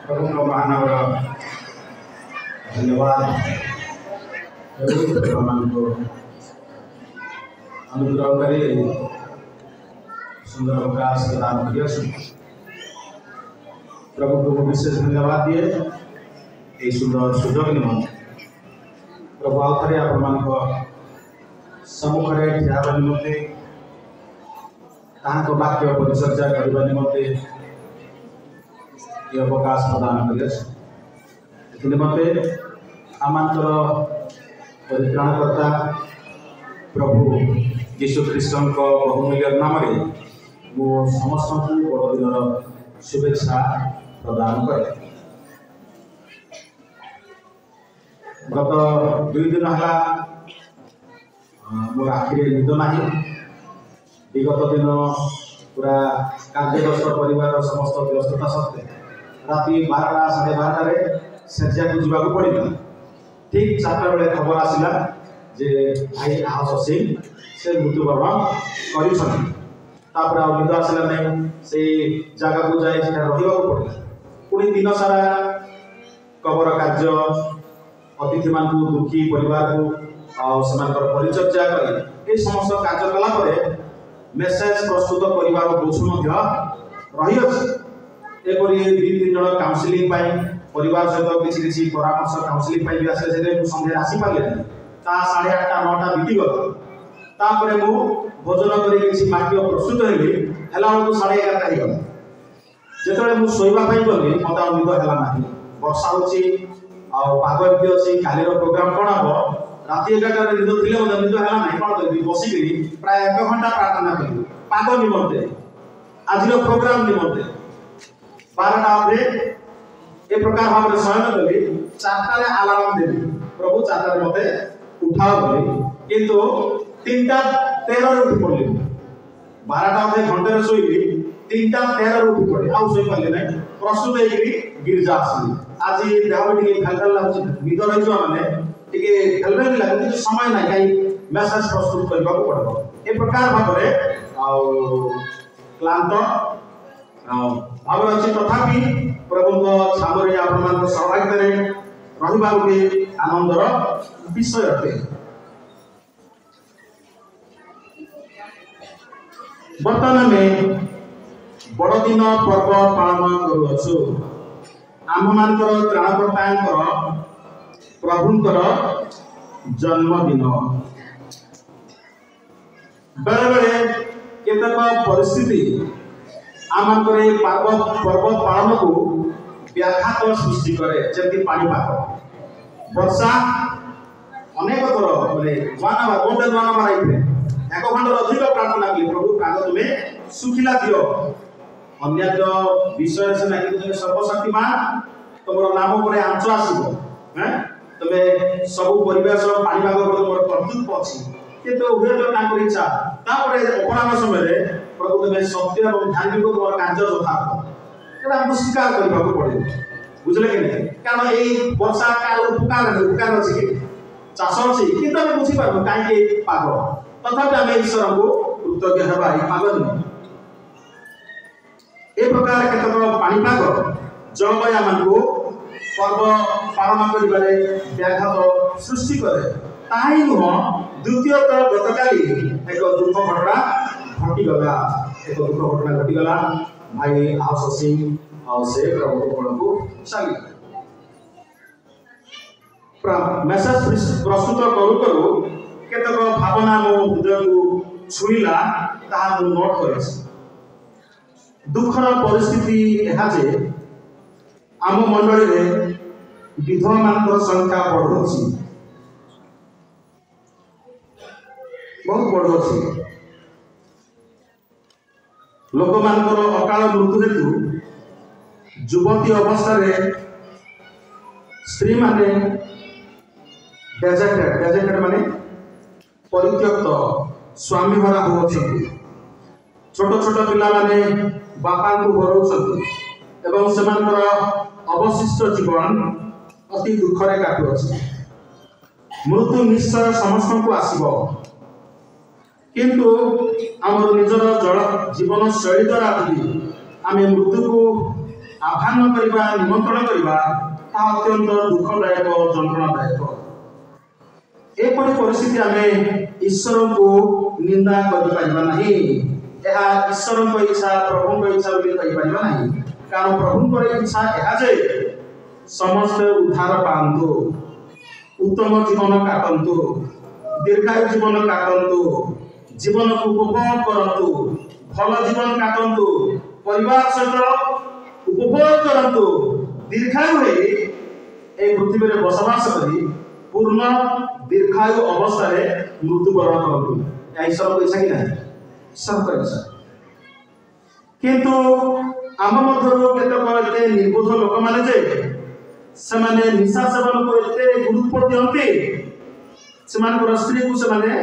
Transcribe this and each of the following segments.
प्रभु महानवर धन्यवाद को अनुग्रह करे सुंदर अवकाश प्रदान करिए। प्रभु को विशेष धन्यवाद दिए ये सुंदर सुजोग निमंते। प्रभु आउे आप सम्मुखें ठिया निमंते वाक्य परिचर्चा करने निमंते ये अवकाश प्रदान कर निमंते आमर परित्राणकर्ता प्रभु यीशु ख्रीष्ट बहुमूल्य नाम मु समस्त बड़दिन शुभेच्छा प्रदान करे। गत 2 दिन है मोर आखिरी निद ना विगत दिन पूरा कार्यग्रस्त परिवार समस्त व्यस्तता सत्वे राति 12टा 12:30 शଯ୍ୟା को जीवा को पड़ा। ठीक 4टा बेले खबर आसला जे भाई आहस सिंह से मृत्युवरण कर निद आसला नहीं से जगह को जाए रहा पड़ा। पुणी दिन सारा कबर कार्य अतिथि मान दुखी परिवार को परिचर्चा कर समस्त कार्य कला मेसेज प्रस्तुत करने बोझ रही एपरी 2-3 जन काउनसिलिंग परिवार सहित किसी परामर्श काउनसिलिंग भी आसे संध्या आसी पारे 8:30 9टा बीतीगला मु भोजन कर वाक्य प्रस्तुत हेली है 11:30 होगा। जिते मुझे शोवाई गली मत निद है वर्षा होग एमती अच्छी काली प्रोग्राम कौन हम राति 11 निद थे मतलब निद है ना कौन करी बसिक प्राय 1 घंटा प्रार्थना करी पाग निमंते आज प्रोग्राम निमंते 12टा ए प्रकार भाव शयन कली 4टा आलार्म देवी प्रभु 4टा मत उठाओ बोली किंतु 3:13 उठी पड़े 12टा घंटे शोली 3:13 उठी पड़े आउ शोई पारे ना प्रस्तुत होगी गिरजा आसली आज देह भी खाल लगुच निद रही मैंने खेल लगे समय ना कहीं मेसेज प्रस्तुत करने को पड़ो ए प्रकार भाव क्लांत भाव अच्छी तथापि प्रभु छामरे आप सहभागित रहा गोटे आनंदर विषय अटे। बर्तमान में बड़दिन पर्व पालन करुछु आम मानकर त्राणकर्ता प्रभुंकर जन्मदिन बेले बेले केतक परिस्थिति आम पर्व पालन को व्याघात सृष्टि करे जमी पाणीपाग वर्षा अनेक थर मैंने 1 आवर 1 घंटा अधिक प्रार्थना कली प्रभु पाग तुम्हें सुखिला दियो अन्य विषय से ना तुम्हें सर्वशक्तिमान तुम नाम पर आंच आसो तुम्हें सब परिवेश पाणीपाग तुम कर्तृत्व अच्छी किंतु हुए तो इच्छा अपराह समय प्रभु तुम्हें सत्य और धार्मिक तुम कार्य यथार्थ स्वीकार करने को पड़े बुझे कि नहीं कारण यही वर्षा काल उपकार अच्छी कि चाष अच्छी कि बुझीपार कहीं पाग तथापि आम ईश्वर को कृतज्ञ होगा पाग दिन ए प्रकार केतक पाणीपाग जलवायु मान पर्व पालन कर व्याघात सृष्टि करे ताही नुह द्वितीयतः गतकाली एक दुख घटना घटीगला भाई आहस सिंह से प्रभु को साली मेसेज प्रस्तुत करू करू केतक भावना मो हृदय को छुईला ताहा मु नोट कर दुखर परिस्थिति यह जे आम मंडली में विधवा मान संख्या बढ़ुची बहुत बढ़ुची लोक मानकर अकाल मृत्यु हेतु युवती अवस्था स्त्री माने डेजेटेड माने परित्यक्त स्वामी भरा होती छोट छोट पिला माने बापा को हरौछन्ति एवं सेमानकर अवशिष्ट जीवन अति दुखरे काटुअछि। मृत्यु निश्चय समस्त को आसीबो किंतु आमर निजर जल जीवन शैली द्वारा यदि आम मृत्यु को आह्वान करवा निमंत्रण करवा अत्यंत दुखदायक जंत्रणादायक। एपरी परिस्थिति आम ईश्वर को निंदा कर ईश्वर इच्छा प्रभु इच्छा कही कारण प्रभु इच्छा यह समस्त उद्धार पातु उत्तम जीवन काटतु दीर्घायु जीवन काटतु जीवन को उपभोग करतु भल जीवन काटतु परिवार सहित उपभोग करतु दीर्घायु पृथ्वी में बसवास करी पूर्ण दीर्घायु अवस्था मृत्युवरण करतु ईश्वर को इच्छा कि ना ईश्वर को इच्छा। किंतु आम मध्य केतक निर्बोध लोक माने जे सेमाने निशा सेवन को एते गुरुत्व दियंती सेमानकर स्त्री को सेमाने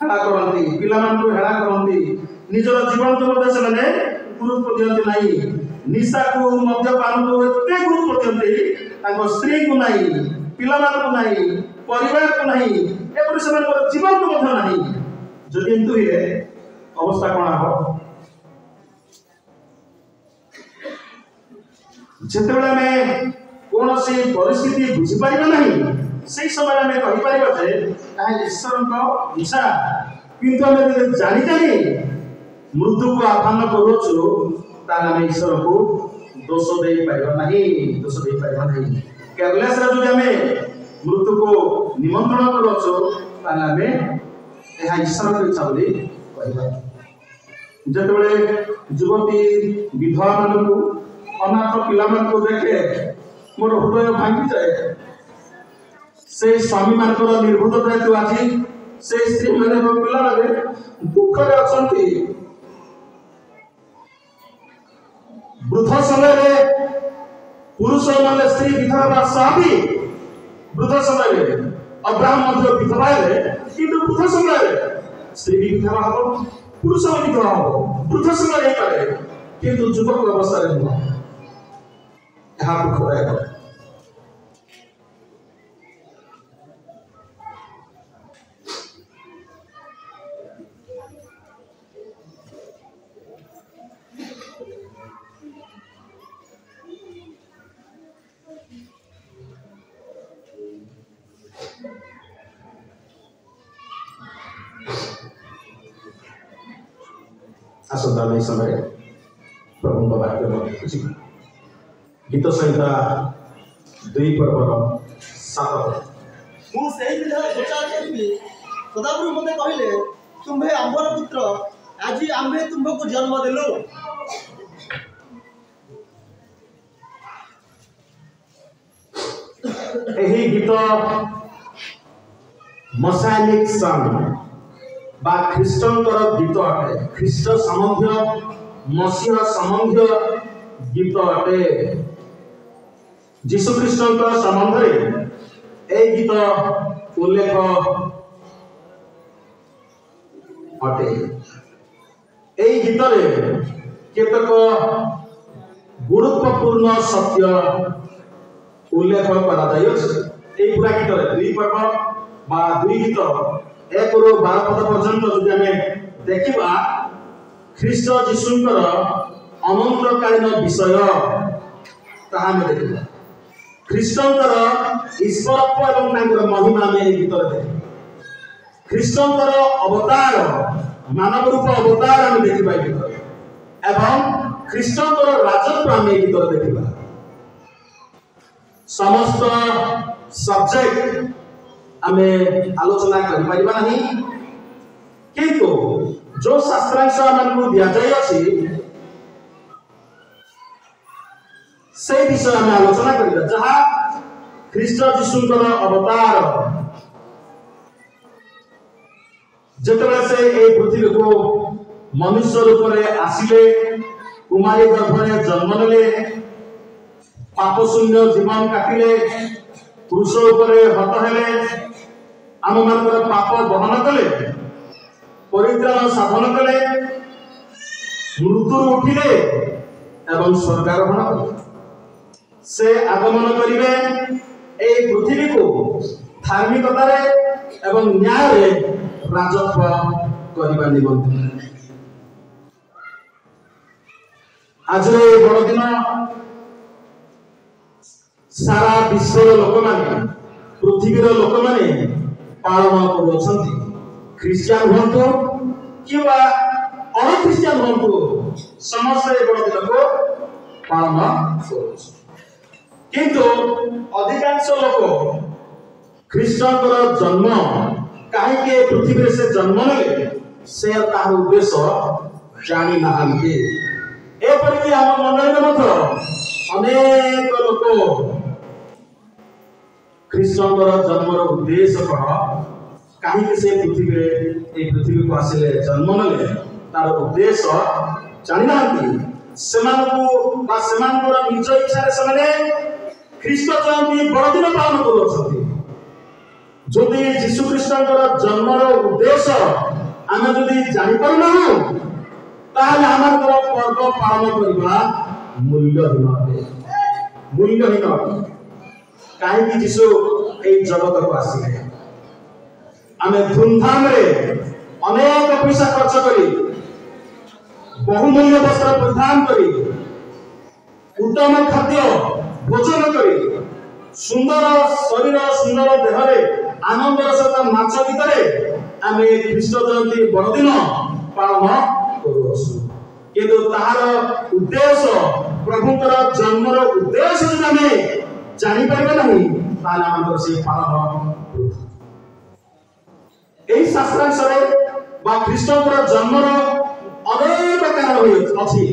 हेला करंती पिला मान को हेला करंती निजर जीवन को मध्य सेमाने गुरुत्व दियंती नाही निशा को मद्यपान को एते गुरुत्व दियंती ताको स्त्री को नाही पिला मान को नाही परिवार को नाही एपरि सेमानकर जीवन को मध्य नाही जदि एंतु हे अवस्था कोन हो जितेबाला में कौन सी परिस्थिति बुझीपर ना से समय में कहीपर जे ईश्वर इच्छा किंतु आम जानी जानी मृत्यु को आह्वान करें ईश्वर को दोष दे पार ना दोष दे पार ना केयरलेस जो आम मृत्यु को निमंत्रण करें ईश्वर इच्छा बोली जिते युवती विधवा मान अनाथ पिला को देखे मोर हृदय भांगी जाए से स्वामी मानकर निर्भुतता हेतु आज से स्त्री मैंने पिला दुखरे अच्छा वृद्ध समय पुरुष मैंने स्त्री विधवा स्वाभाविक वृद्ध समय अब्राहम विधवा किंतु वृद्ध समय स्त्री भी विधवा हम पुरुष विधवा हम वृद्ध समय किंतु युवक अवस्था नुह दुखदायक। आसंता समय प्रभु वाक्य गीत संहिता 2 पर्वर 7 सदाप्रभु मते कहले तुम्हें आंबर पुत्र आज आम्भे तुमको जन्म देलु। यही गीत मसायनिक सॉन्ग बा ख्रीष्टंकर गीत अटे ख्रीष्ट संबंधी मसीह संबंधी गीत अटे जीशु ख्रीष्ट संबंध ए गीत उल्लेख अटे। ए गीत केतक गुरुत्वपूर्ण सत्य उल्लेख कर पूरा गीत 2 पर्व बा 2 गीत 1 ରୁ 12 पद पर्यंत यदि आम देखा ख्रीष्ट जीशुंकर अनंतकालीन विषय ताहा में देखा ख्रीष्टंकर ईश्वरत्व एवं महिमा में गीत देखे ख्रीष्टंकर अवतार मानव रूप अवतार आम देखा गीत एवं ख्रीष्टंकर राजत्व आम गीत देखा समस्त सब्जेक्ट आम आलोचना कर किंतु जो शास्त्रांश आमको दि जाए से विषय आम आलोचना करिबा जहा ख्रीष्ट जीशुंकर अवतार जेतबे से ए पृथ्वी को मनुष्य रूप में आसिले कुमारी गर्भरे जन्म नेले पाप शून्य जीवन काटिले पुरुष उपरे हत हेले आम मानकर पाप बहन कले परित्राण साधन कले मृत्यु उठिले एवं स्वर्गारोहण कले से आगमन करिवे ए पृथ्वी को धार्मिकतार एवं न्याय राजत्व करबा निमंत्रण आज बड़ दिन सारा विश्व लोक माने पृथ्वी लोक माने पालन करुछंती ख्रिस्टियन हंतु किबा अन ख्रिस्टियन हंतु समस्त बड़ दिन को पालन करुछ किंतु अधिकांश लोक ख्रिस्टनकर जन्म कहीं पृथ्वी से जन्म नेले से तार उद्देश्य जानी नाहांती एपरिक आम मंडल अनेक लोक ख्रिस्टनकर जन्मर उद्देश्य कौन कहीं से पृथ्वी को आसिले जन्म नेले तार उद्देश्य जानी नाहांती निज इच्छा से ख्रीष्ट जयंती बड़दिन पालन करुछंती जदि जीशु ख्रीष्टनकर जन्मर उद्देश्य आम जदि जानी पारना ताहले आमर पर्व पालन करबा मूल्यहीन कहीं जीशु ए जगत को आसिले आम धूमधाम रे अनेक पैसा खर्च करी बहुमूल्य वस्त्र परिधान करी उत्तम खाद्य भोजन करी सुंदर शरीर सुंदर देहरे आनंदर सहित नाच गीतरे आम ख्रीष्ट जयंती बड़दिन पालन करुछु किंतु ताहार उद्देश्य प्रभुंकर जन्मर उद्देश्य जदि आम जानी पारिबा नहीं ताले आमर से पालन एही शास्त्रांश रे बा ख्रीष्टनकर जन्मर अनेक कारण अछि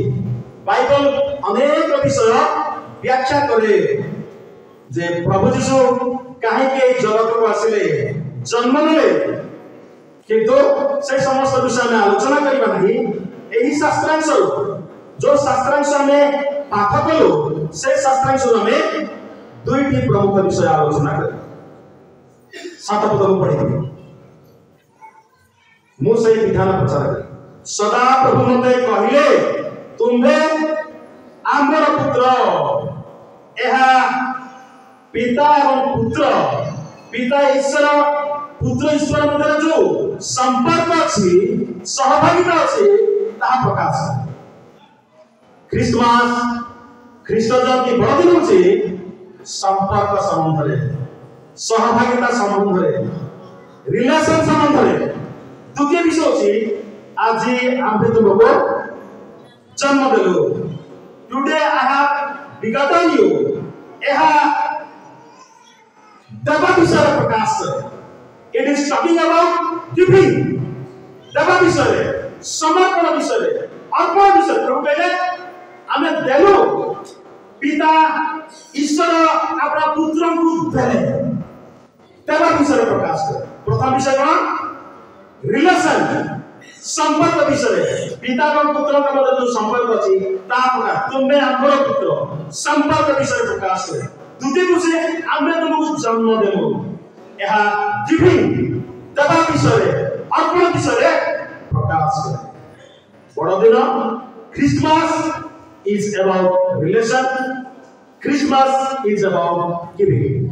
बाइबल अनेक विषय व्याख्या करे जे प्रभु जीशु कहीं के जगत को आसिले जन्म नेले किंतु से समस्त विषय में आलोचना करबा नहीं एही शास्त्रांश जो शास्त्रांश में पाठ कलु से शास्त्रांश में दुईटी प्रमुख विषय आलोचना कर 7 पद को पढ़ी मु से विधान प्रचार कर सदा प्रभु मते कहिले तुम्हे आमर पुत्र एहा पिता और पुत्र पिता ईश्वर पुत्र ईश्वर मध्य जो संपर्क अछि सहभागिता अछि ता प्रकाश क्रिसमस ख्रीष्ट जयंती बड़दिन अछि संपर्क संबंध रे सहभागिता संबंध रे रिलेशन संबंध रे द्वितीय विषय अछि आज आम्भे तुमको जन्म देलु today I have begotten you एहा दबा विषय प्रकाश it is talking about giving दबा विषय समर्पण विषय अर्पण विषय प्रभु कहले आमे देलु पिता ईश्वर अपना पुत्र को देले दबा विषय प्रकाश करे प्रथम विषय कौन रिलेशन संपर्क विषय पिता और पुत्र का मध्य जो संपर्क अछि ता प्रकाश तुम्हें आमर पुत्र संपर्क विषय प्रकाश करे द्वितीय विषय आमे तुमको जन्म देलु एहा गिविंग दबा विषय अर्पण विषय प्रकाश करे बड़दिन Christmas is about relation Christmas is about giving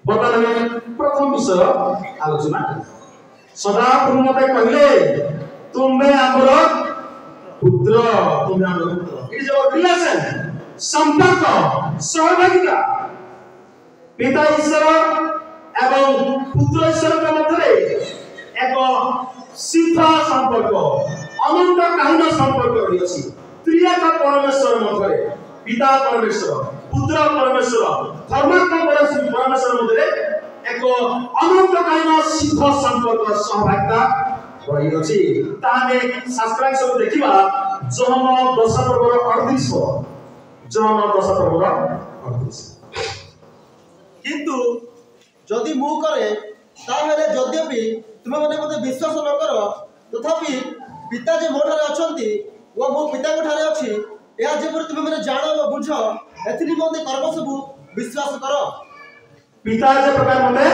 वर्तमान में प्रथम विषय आलोचना सदा प्रभु मते कहले तुम्हें आमर पुत्र तुम्हें आमर पुत्र इट इज अबाउट रिलेशन संपर्क सहभागिता पिता ईश्वर एवं पुत्र ईश्वर के मध्य एक सिद्ध संपर्क अनंत कालीन संपर्क रही त्रिएक परमेश्वर मध्य पिता परमेश्वर पुत्र परमेश्वर धर्मात्मा परमेश्वर मध्य एक अनंत कालीन सिद्ध संपर्क सहभागिता रही अछि ताने शास्त्रांश देखिबा जोहन 10 पर्वर 38 जोहन 10 पर्वर 38 किंतु जदि मु करे ताहेले यद्यपि तुमे मने मते विश्वास न करो तथापि पिता जे मोठारे अछंती वो मो पिता को ठारे अछि या जेपर तुमे माने जानो व बुझो एथि निमंते कर्म सब विश्वास करो। पिता जे प्रकार मते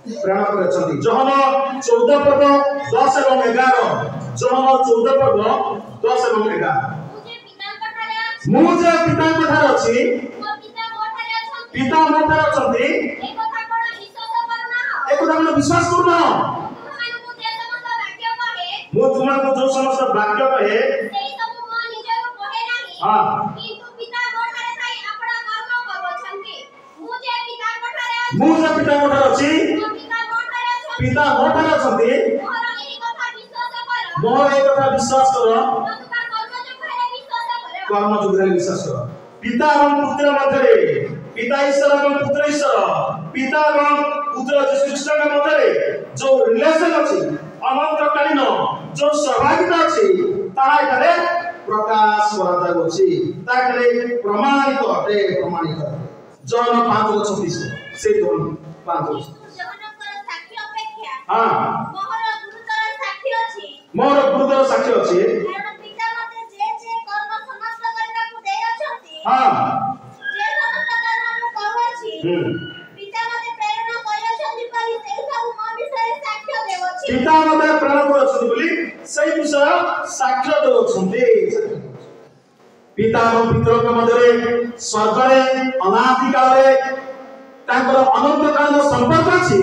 प्रेरणा करे अछंती जोहन 14 पद 10 एवं 11 जोहन 14 पद 10 एवं 11 मुझे पिता को ठारे अछि पिता मोठारे अछंती एक কথা विश्वास करना मु तुमको जो समस्त वाक्य कहे हां मुझे पिता मोठारे अछि पिता मोठारे अछंती मोर एक কথা विश्वास करो कर्म जोगरे विश्वास करो। पिता एवं पुत्र मध्य पिता ईश्वर एवं पुत्र ईश्वर पिता एवं पुत्र यीशु ख्रीष्ट के मध्य जो रिलेशन अछि अनंतकालीन जो सहभागिता अछि ताहा एठारे प्रकाश कराता अछि ताहा एठारे प्रमाणित अटे प्रमाणित जन 5:36 से जन 5 हां मोर गुरुतर साक्षी अछि हां जे समस्त कर्म करू अछि पिता मते प्रेरणा करै छथि परि से सब म विषय साक्ष्य देव अछि पिता मते प्रेरणा करै छथि बोली सही विषय साक्ष्य देव छथि। पिता और पुत्र के मध्य स्वर्ग रे अनादि काल रे ताकर अनंत काल संपर्क अछि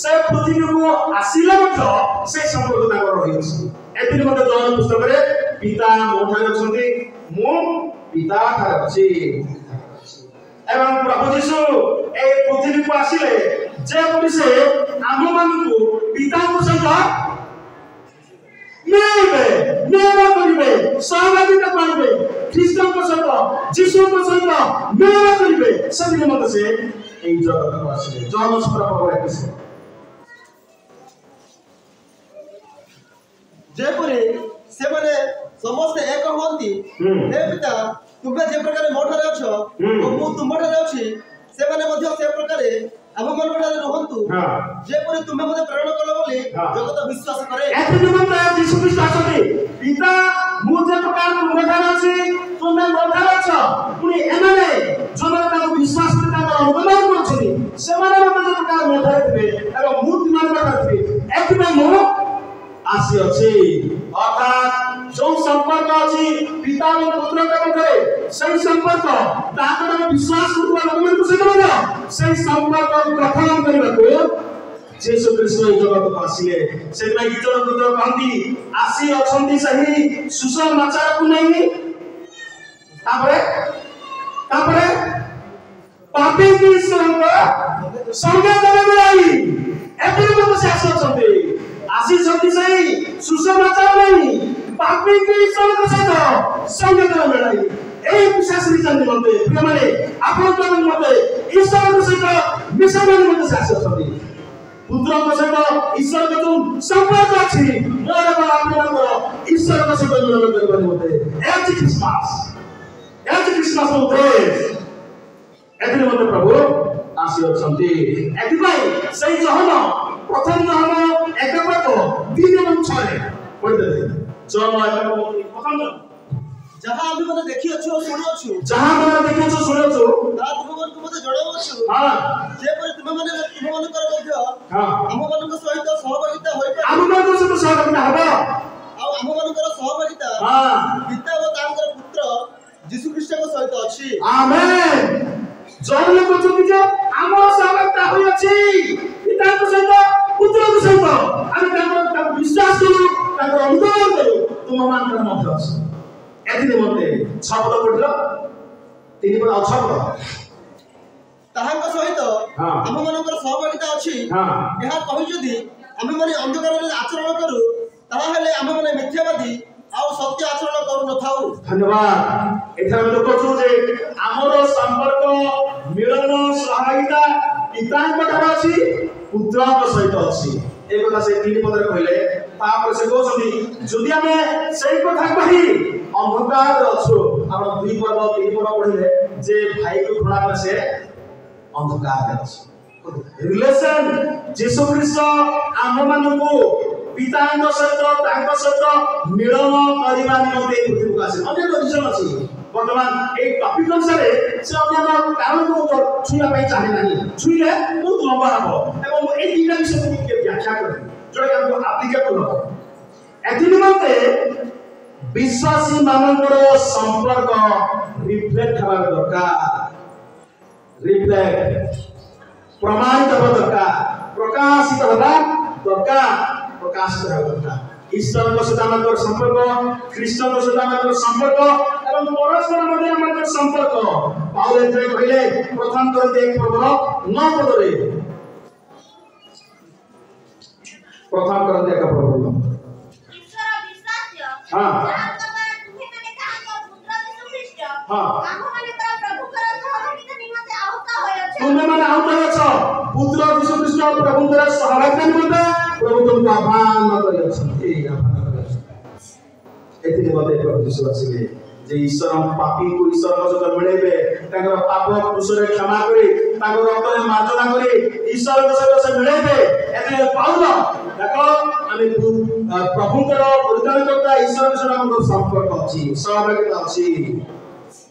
से पृथ्वी को आसीले मध्य से संपर्क ताकर रहि अछि एति मते जन पुस्तक रे पिता मोठारे छथि मु पिता ठारे अछि एवं प्रभु यीशु ए पृथ्वी को आसीले जे पुलिसे आम मानकु पिता को संग मेरा करिवे सहभागिता करिवे ख्रीष्ट को संग यीशु को संग मेरा करिवे सभी मत से ए जगत को आसीले जन प्रभु रे जेपरे से माने समस्त एक होंती हे पिता तुमे जे प्रकार मोठारे अछ ओ मु तुमठारे अछि से माने मध्य से प्रकार हम मन ठारे रहंतु जेपरे तुमे मते प्रेरणा कलो बोली जगत विश्वास करे एथि निमंते यीशु ख्रीष्ट आछथि पिता मु जे प्रकार तुमठारे अछि तुमे मोठारे अछ पुनी एमाने जोना का विश्वास करता अनुगमन करछथि से माने मते जे प्रकार मोठारे थिबे एवं मु तुमान मोठारे थिबे एथि में मु आसी अछि अर्थात जो संपर्क अछि पिता और पुत्र के मध्य सही संपर्क ताकर में विश्वास करबा लोगन को सेना सही संपर्क गठन करबा को यीशु ख्रीष्ट जगत को आसीले सेना गीतर पुत्र कहंती आसी अछंती सही सुसमाचार को नहीं तापरे पापी की संग देबे आई एते मत से आसी अछंती आसी छंती सही सुसमाचार नहीं पापी की संग मिलाई ए विशेष रीजन मते प्रिय माने आपण तो मते ईश्वर को सहित मिशन मते साक्ष छथि पुत्र को सहित ईश्वर के तुम संपर्क अछि मोर बा आपण ईश्वर को सहित मिलन करबा मते एज क्रिसमस मते एथि मते प्रभु आसी छथि एथि भाई सही जहन प्रथम जहन एक पद 3 एवं 6 रे पढ़ दे जहन एक प्रथम जहां हम मने देखि अछु सुनो अछु जहां हम देखि अछु सुनो अछु ता तुम मन को मते जणाव अछु हां जे पर तुम मन कर मध्य हां हम मन को सहित सहभागिता होय हम मन को सहित सहभागिता हबो आ हम मन कर सहभागिता हां पिता व तांकर पुत्र यीशु ख्रीष्ट को सहित अछि आमेन जन लोक चुकी जे हमर सहभागिता होय अछि पिता को सहित पुत्र को सहित हम तांकर विश्वास करू तांकर अनुगमन करू तुम मान कर मध्य अछि एथि मते शब्द पढलो 3 पर शब्द ताहाक सहित हम मनकर सहभागिता अछि यहा कहि जदी हम माने अंधकार रे आचरण करू ताहा हेले हम माने मिथ्यावादी आ सत्य आचरण करू न थाउ धन्यवाद एथरा हम देखछु जे हमर संपर्क मिलन सहभागिता पिता ठारे अछि पुत्र को सहित अछि ए कथा से 3 पद रे कहले तापर से कहछथि जदि हमें सही कथा कहि अंधकार अछु आपण 2 पद 3 पद पढिले जे भाई को घृणा करे से अंधकार अछि रिलेशन यीशु ख्रीष्ट आम मानकु पिताଙ୍କ ସହିତ ମିଳନ କରିବା ନିମନ୍ତେ ପୃଥିବୀକୁ ଆସେ। ଅନେକ ରିଜନ ଅଛି। ବର୍ତ୍ତମାନ এই ଟପିକ ଅନୁସାରେ ସେ ଅନ୍ୟାନ୍ୟ କାରଣକୁ ଛୁଇଁବା ପାଇଁ ଚାହେଁ ନାହିଁ। ଛୁଇଁଲେ ବହୁତ ଲମ୍ବା ହେବ ଏବଂ ମୁଁ ଏଇ ଦୁଇଟା ବିଷୟକୁ ଟିକେ ବ୍ୟାଖ୍ୟା କରିବି ଯୋଉଟା ଆମକୁ ଆପ୍ଲିକେବଲ ହେବ। ଏଥି ନିମନ୍ତେ विश्वासी मानकर संपर्क रिफ्लेक्ट हवा दरकार, रिफ्लेक्ट प्रमाणित हवा दरकार, प्रकाशित हवा दरकार, प्रकाशित हवा दरकार। ईश्वर को सहित आमर संपर्क, ख्रीष्ट को सहित आमर संपर्क एवं परस्पर मध्य आमर संपर्क पाउल एथे कहिले प्रथम करते 1:9 पदरे प्रथम करते 1:9 हां तुम्हें माने आउट हो पुत्र यीशु ख्रीष्ट प्रभुଙ୍କର सहभागिता निमंते प्रभु तुमको आह्वान କରିଅଛନ୍ତି। एथि मते प्रभु यीशु आसीले जे ईश्वर पापी को ईश्वर सहित मिलेबे ताकर पाप पुरुषरे क्षमा करी ताकर रक्तरे मार्जना करी ईश्वर सहित से मिलेबे। एथि पाउल देखो आमे प्रभुଙ୍କର परिधान करता ईश्वर सहित हमर संपर्क अछि, सहभागिता अछि।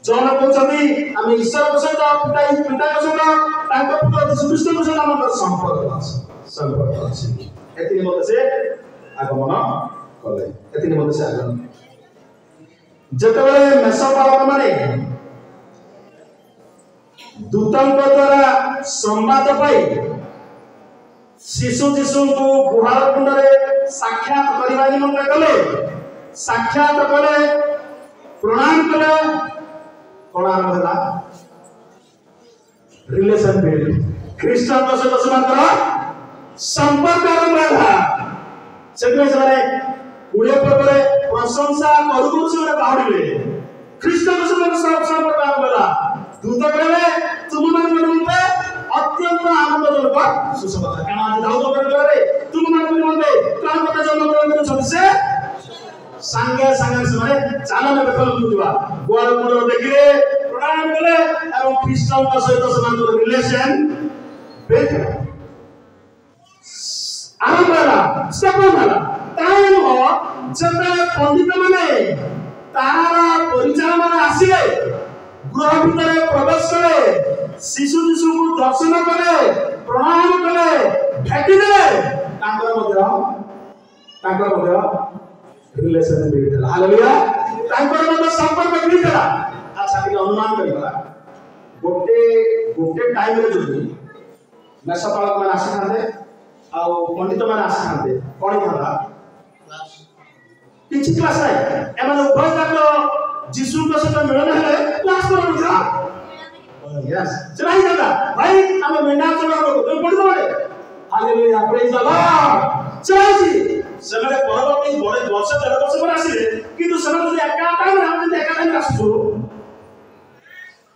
जन कहउछथि आमे ईश्वर सहित पिता सहित ताकर पुत्र यीशु ख्रीष्ट सहित हमर संपर्क अछि, संपर्क अछि। एथि मते से आगमन कले, एथि मते से आगमन जेतेबेले मेषपालक माने दूतଙ୍କ द्वारा संवाद पाई शिशु को गुहार कुंडरे साक्षात करबा निमंत्रण कले, साक्षात कले, प्रणाम कले, प्रणाम होला रिलेशन बिल्ड ख्रीष्टन सहित समांतर संपर्क आरंभ होला। सेगमे से पुणे पर प्रशंसा करू से बाहुले ख्रीष्टन सहित संपर्क आरंभ होला। दूत कहले तुम मन निमंते अत्यंत आनंदजनक सुसमाचार कारण आज दाऊद करे तुम मन निमंते कोन कथा जन्म करन छथि से संगे संगे से माने चालन बेखल कुतवा गोर कुंडर देखिले प्रणाम कले एवं ख्रीष्टन सहित समांतर रिलेशन बिल्ड आरंभ होला, स्थापन होला। टाइम हो जब पंडित माने तारा परिचय माने आसीले गृह भीतर प्रवेश करे शिशु को दर्शन करे प्रणाम करे भेटी दे तांकर मध्य रिलेशन बिल्ड होला। हालेलुया तांकर मध्य संपर्क बिल्ड होला। अच्छा कि अनुमान करिबा गोटे टाइम रे जदी मेषपालक मान आसी थाते आ पंडित मान आसी थाते कोन होला किछि क्लास है एमान उभय जाक जीसु के साथ मिलन है क्लास पर बुझा यस चलाई जाता भाई हमें मेंढा चला को तुम पढ़ दो हालेलुया प्रेज द लॉर्ड चलाजी सेमरे परवर्ती बड़े वर्ष 13 वर्ष पर आसीले किंतु सेमरे जदी एका टाइम हम जदी एका टाइम आसुछु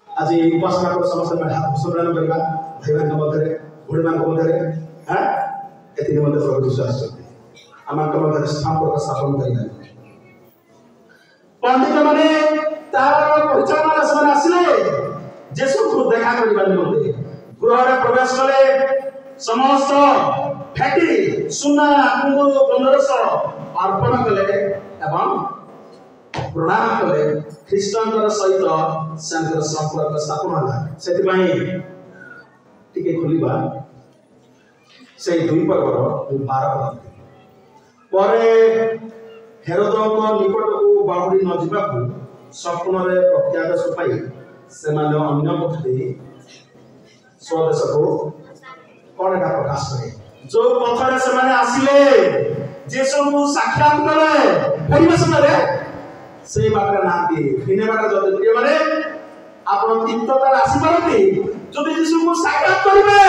आज उपासना को समस्त में हाथ सुरन करबा भाई बहन मध्य भूल मान को मध्य हां एति मध्य प्रभु विश्वास करते आमा को मध्य संपर्क स्थापन करिना पंडित माने तारा परिचय माने समान आसीले जेसु को देखा करबा निमंते गृह रे प्रवेश कले समस्त फेटी सुना कुंगुर गंधरस अर्पण कले एवं प्रणाम कले ख्रीष्टनकर सहित संकर संपर्क स्थापन होला। सेति पई टिके खोलिबा से दुई पर्वर 12 पद परे हेरोदଙ୍କ निकटକୁ बाहुडी न जिबाकू स्वप्न रे प्रत्यादेश पाई से माने अन्य पथे स्वदेश को कोन का प्रकाश करे जो पथरे से माने आसिले जे सब साक्षात करे फेरिबा समय से बाटरे नाती दिने बाटा जदि प्रिय माने आपण तीर्थता आसी पारती जदि यीशु को साक्षात करिवे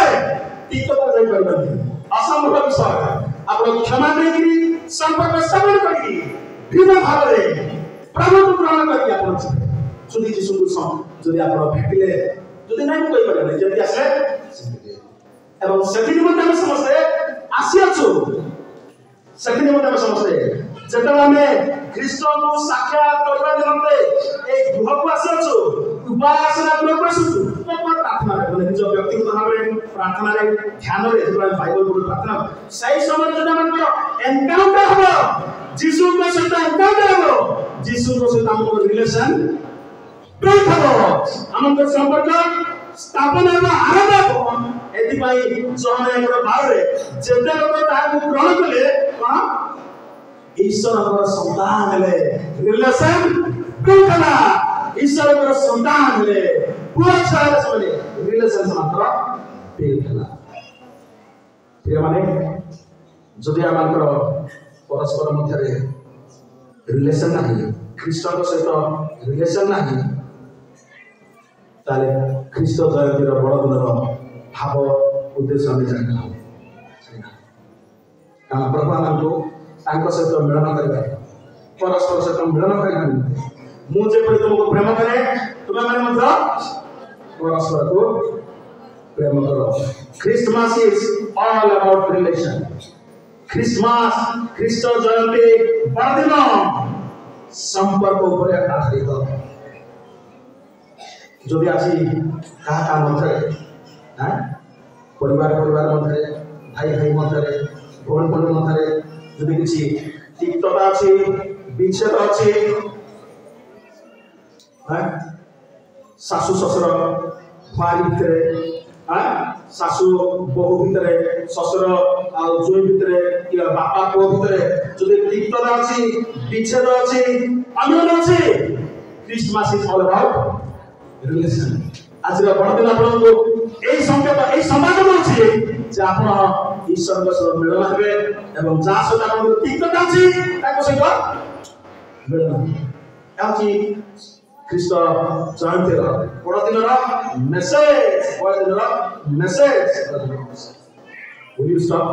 तीर्थता जाई परबे असंभव विषय आपण क्षमा देकरी संपर्क स्थापन करी विना भावरे प्रभु को ग्रहण करी आपण जदि यीशु को जदि आपण भेटिले जदि नहीं कोई परबे जदि आसे एवं सेति निमंते हम समस्त आसी अछु सेति निमंते हम समस्त ଯେତେବେଳେ ଆମେ ଖ୍ରୀଷ୍ଟଙ୍କୁ ସାକ୍ଷାତ କରିବା ନିମନ୍ତେ এই ଗୃହକୁ ଆସିଅଛୁ ଉପାସନା ଗୃହକୁ ଆସୁଛୁ ପ୍ରାର୍ଥନାରେ ମାନେ ନିଜ ବ୍ୟକ୍ତିଗତ ଭାବରେ ପ୍ରାର୍ଥନାରେ ଧ୍ୟାନରେ ଯେତେବେଳେ ବାଇବଲ ପଢୁ ପ୍ରାର୍ଥନା ସେହି ସମୟରେ ଯଦି ଆମର ଏନକାଉଣ୍ଟର ହବ ଯୀଶୁଙ୍କ ସହିତ ଏନକାଉଣ୍ଟର ହବ ଯୀଶୁଙ୍କ ସହିତ ଆମର ରିଲେସନ ବିଲ୍ଡ ହବ ଆମର ସମ୍ପର୍କ ସ୍ଥାପନ ହେବ ଆରମ୍ଭ ହେବ ଏଥିପାଇଁ ଜହନ 1:12 ଯେତେ ଲୋକ ତାହାକୁ ଗ୍ରହଣ କଲେ କଣ ଈଶ୍ୱରଙ୍କର ସନ୍ତାନ ହେଲେ ରିଲେସନ ବିଲ୍ଡ ହେଲା ଈଶ୍ୱରଙ୍କର ସନ୍ତାନ ହେଲେ ପୁଅ ଛୁଆ ହେଲେ ରିଲେସନ ମାତ୍ର ବିଲ୍ଡ ହେଲା ପ୍ରିୟମାନେ ଯଦି ଆମର ପରସ୍ପର ମଧ୍ୟରେ ରିଲେସନ ନାହିଁ ଖ୍ରୀଷ୍ଟଙ୍କ ସହିତ ରିଲେସନ ନାହିଁ ତାହେଲେ ଖ୍ରୀଷ୍ଟ ଜୟନ୍ତୀର ବଡ଼ଦିନର ଭାବ ଉଦ୍ଦେଶ୍ୟ ଆମେ ଜାଣିନାହୁଁ କାରଣ ପ୍ରଭୁ ଆମକୁ ତାଙ୍କ ସହିତ ମିଳନ କରିବା ପରସ୍ପର ସହିତ ମିଳନ କରିବା ମୁଁ ଯେପରି ତୁମକୁ ପ୍ରେମ କରେ ତୁମେମାନେ ମଧ୍ୟ ପରସ୍ପରକୁ ପ୍ରେମ କର Christmas is all about relation Christmas ଖ୍ରୀଷ୍ଟ ଜୟନ୍ତୀ ବଡ଼ଦିନ ସମ୍ପର୍କ ଉପରେ ଆଧାରିତ যদি আজি কাহা মধ্যে হ্যাঁ পরিবার মধ্যে ভাই মধ্যে ভৌণ মধ্যে যদি কিছু তিক্ততা আছে বিচ্ছেদ আছে হ্যাঁ শাশু শ্বশুর ভাই ভিতরে হ্যাঁ শাশু বহু ভিতরে শ্বশুর আর জয় ভিতরে বাপা পুଅ ভিতরে যদি তিক্ততা আছে বিচ্ছেদ আছে অন্যান্য আছে Christmas is all about relation আজর বড়দিন আপনাকে এই সংকেত এই সমাজ বলছি যে আপনার ঈশ্বরଙ୍କ সহ মিলন হবে এবং যা সহ আপনার তিক্ততা আছে তাকে সহ মিলন এমনকি খ্রিস্ট জয়ন্তীর বড়দিনর মেসেজ will you stop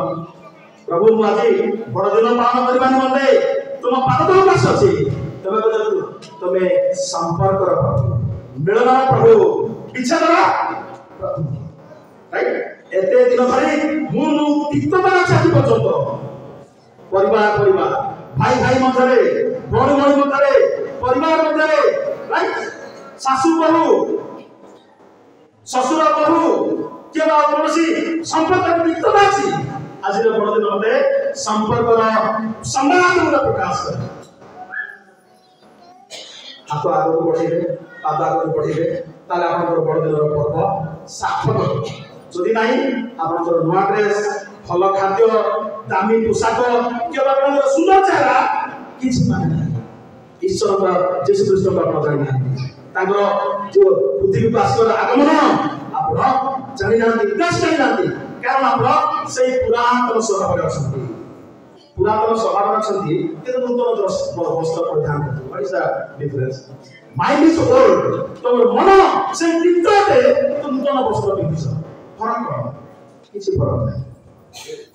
প্রভু মু আজি বড়দিন পালন করিবা নিমন্তে তুম পাদ তল পাশ আছে তবে বলতু তুমি সম্পর্কর মিলন প্রভু বিচ্ছেদর রাইট এতে দিন ধরে মু তিক্ততা আছে আজ পর্যন্ত পরিবার ভাই মধ্যে ভৌণ মধ্যে পরিবার মধ্যে রাইট শাশু বহু শ্বশুর বহু কিংবা কৌশি সম্পর্ক তিক্ততা আছে আজর বড়দিন মধ্যে সম্পর্কর সম্ভাবনা প্রকাশ করে হাত আগକୁ বঢ়াইবে পাদ আগକୁ বঢ়াইবে তাহলে আপনার বড়দিনর পর্ব সার্থক যদি নাই আপনার নয়া ড্রেস ভাল খাদ্য দামি পোশাক কিংবা আপনার সুন্দর চেহারা কিছু মানে না ঈশ্বর যীশু খ্রিস্টଙ୍କ ଆପଣ ଜାଣିନାହାନ୍ତି ତାଙ୍କର ଯୋଉ ପୃଥିବୀକୁ ଆସିବାର ଆଗମନ ଆପଣ ଜାଣିନାହାନ୍ତି ବେଶ ଜାଣିନାହାନ୍ତି କାରଣ ଆପଣ ସେଇ ପୁରାତନ ସ୍ୱଭାବରେ ଅଛନ୍ତି କିନ୍ତୁ ନୂତନ ବସ୍ତ୍ର ପରିଧାନ କରନ୍ତି what is the difference mind is old ତମର ମନ ସେ ତିକ୍ତଟେ ତ ନୂତନ ବସ୍ତ୍ର ପିନ୍ଧିଛ ଫରକ କଣ କିଛି ଫରକ ନାହିଁ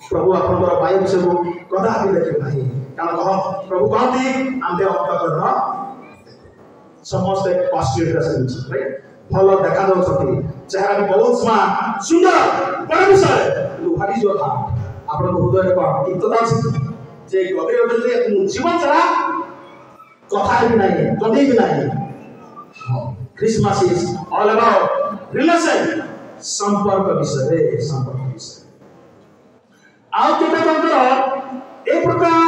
ପ୍ରଭୁ ଆପଣଙ୍କର ବାୟୁ ସବୁ କଦାପି ଦେଖିବେ ନାହିଁ କାରଣ ପ୍ରଭୁ କହନ୍ତି ଆମ୍ଭେ ଅନ୍ତଃକରଣ ସମସ୍ତେ କଷ୍ଟଲି ଡ୍ରେସ୍ ପିନ୍ଧିଛନ୍ତି ରାଇଟ୍ ଭଲ ଦେଖାଯାଉଛନ୍ତି চেহারা ବହୁତ ସ୍ମାର୍ଟ ସୁନ୍ଦର ବଡ଼ ବିଷୟ ହ୍ୱାଟ ଇଜ ୟୋର ହାର୍ଟ ଆପଣଙ୍କ ହୃଦୟରେ କଣ ତିକ୍ତତା ଅଛି যে গভীর হতে জীবন ছাড়া কথা भी नहीं कभी भी नहीं Christmas is all about relation संपर्क विषय आउ केते तंत्र ए प्रकार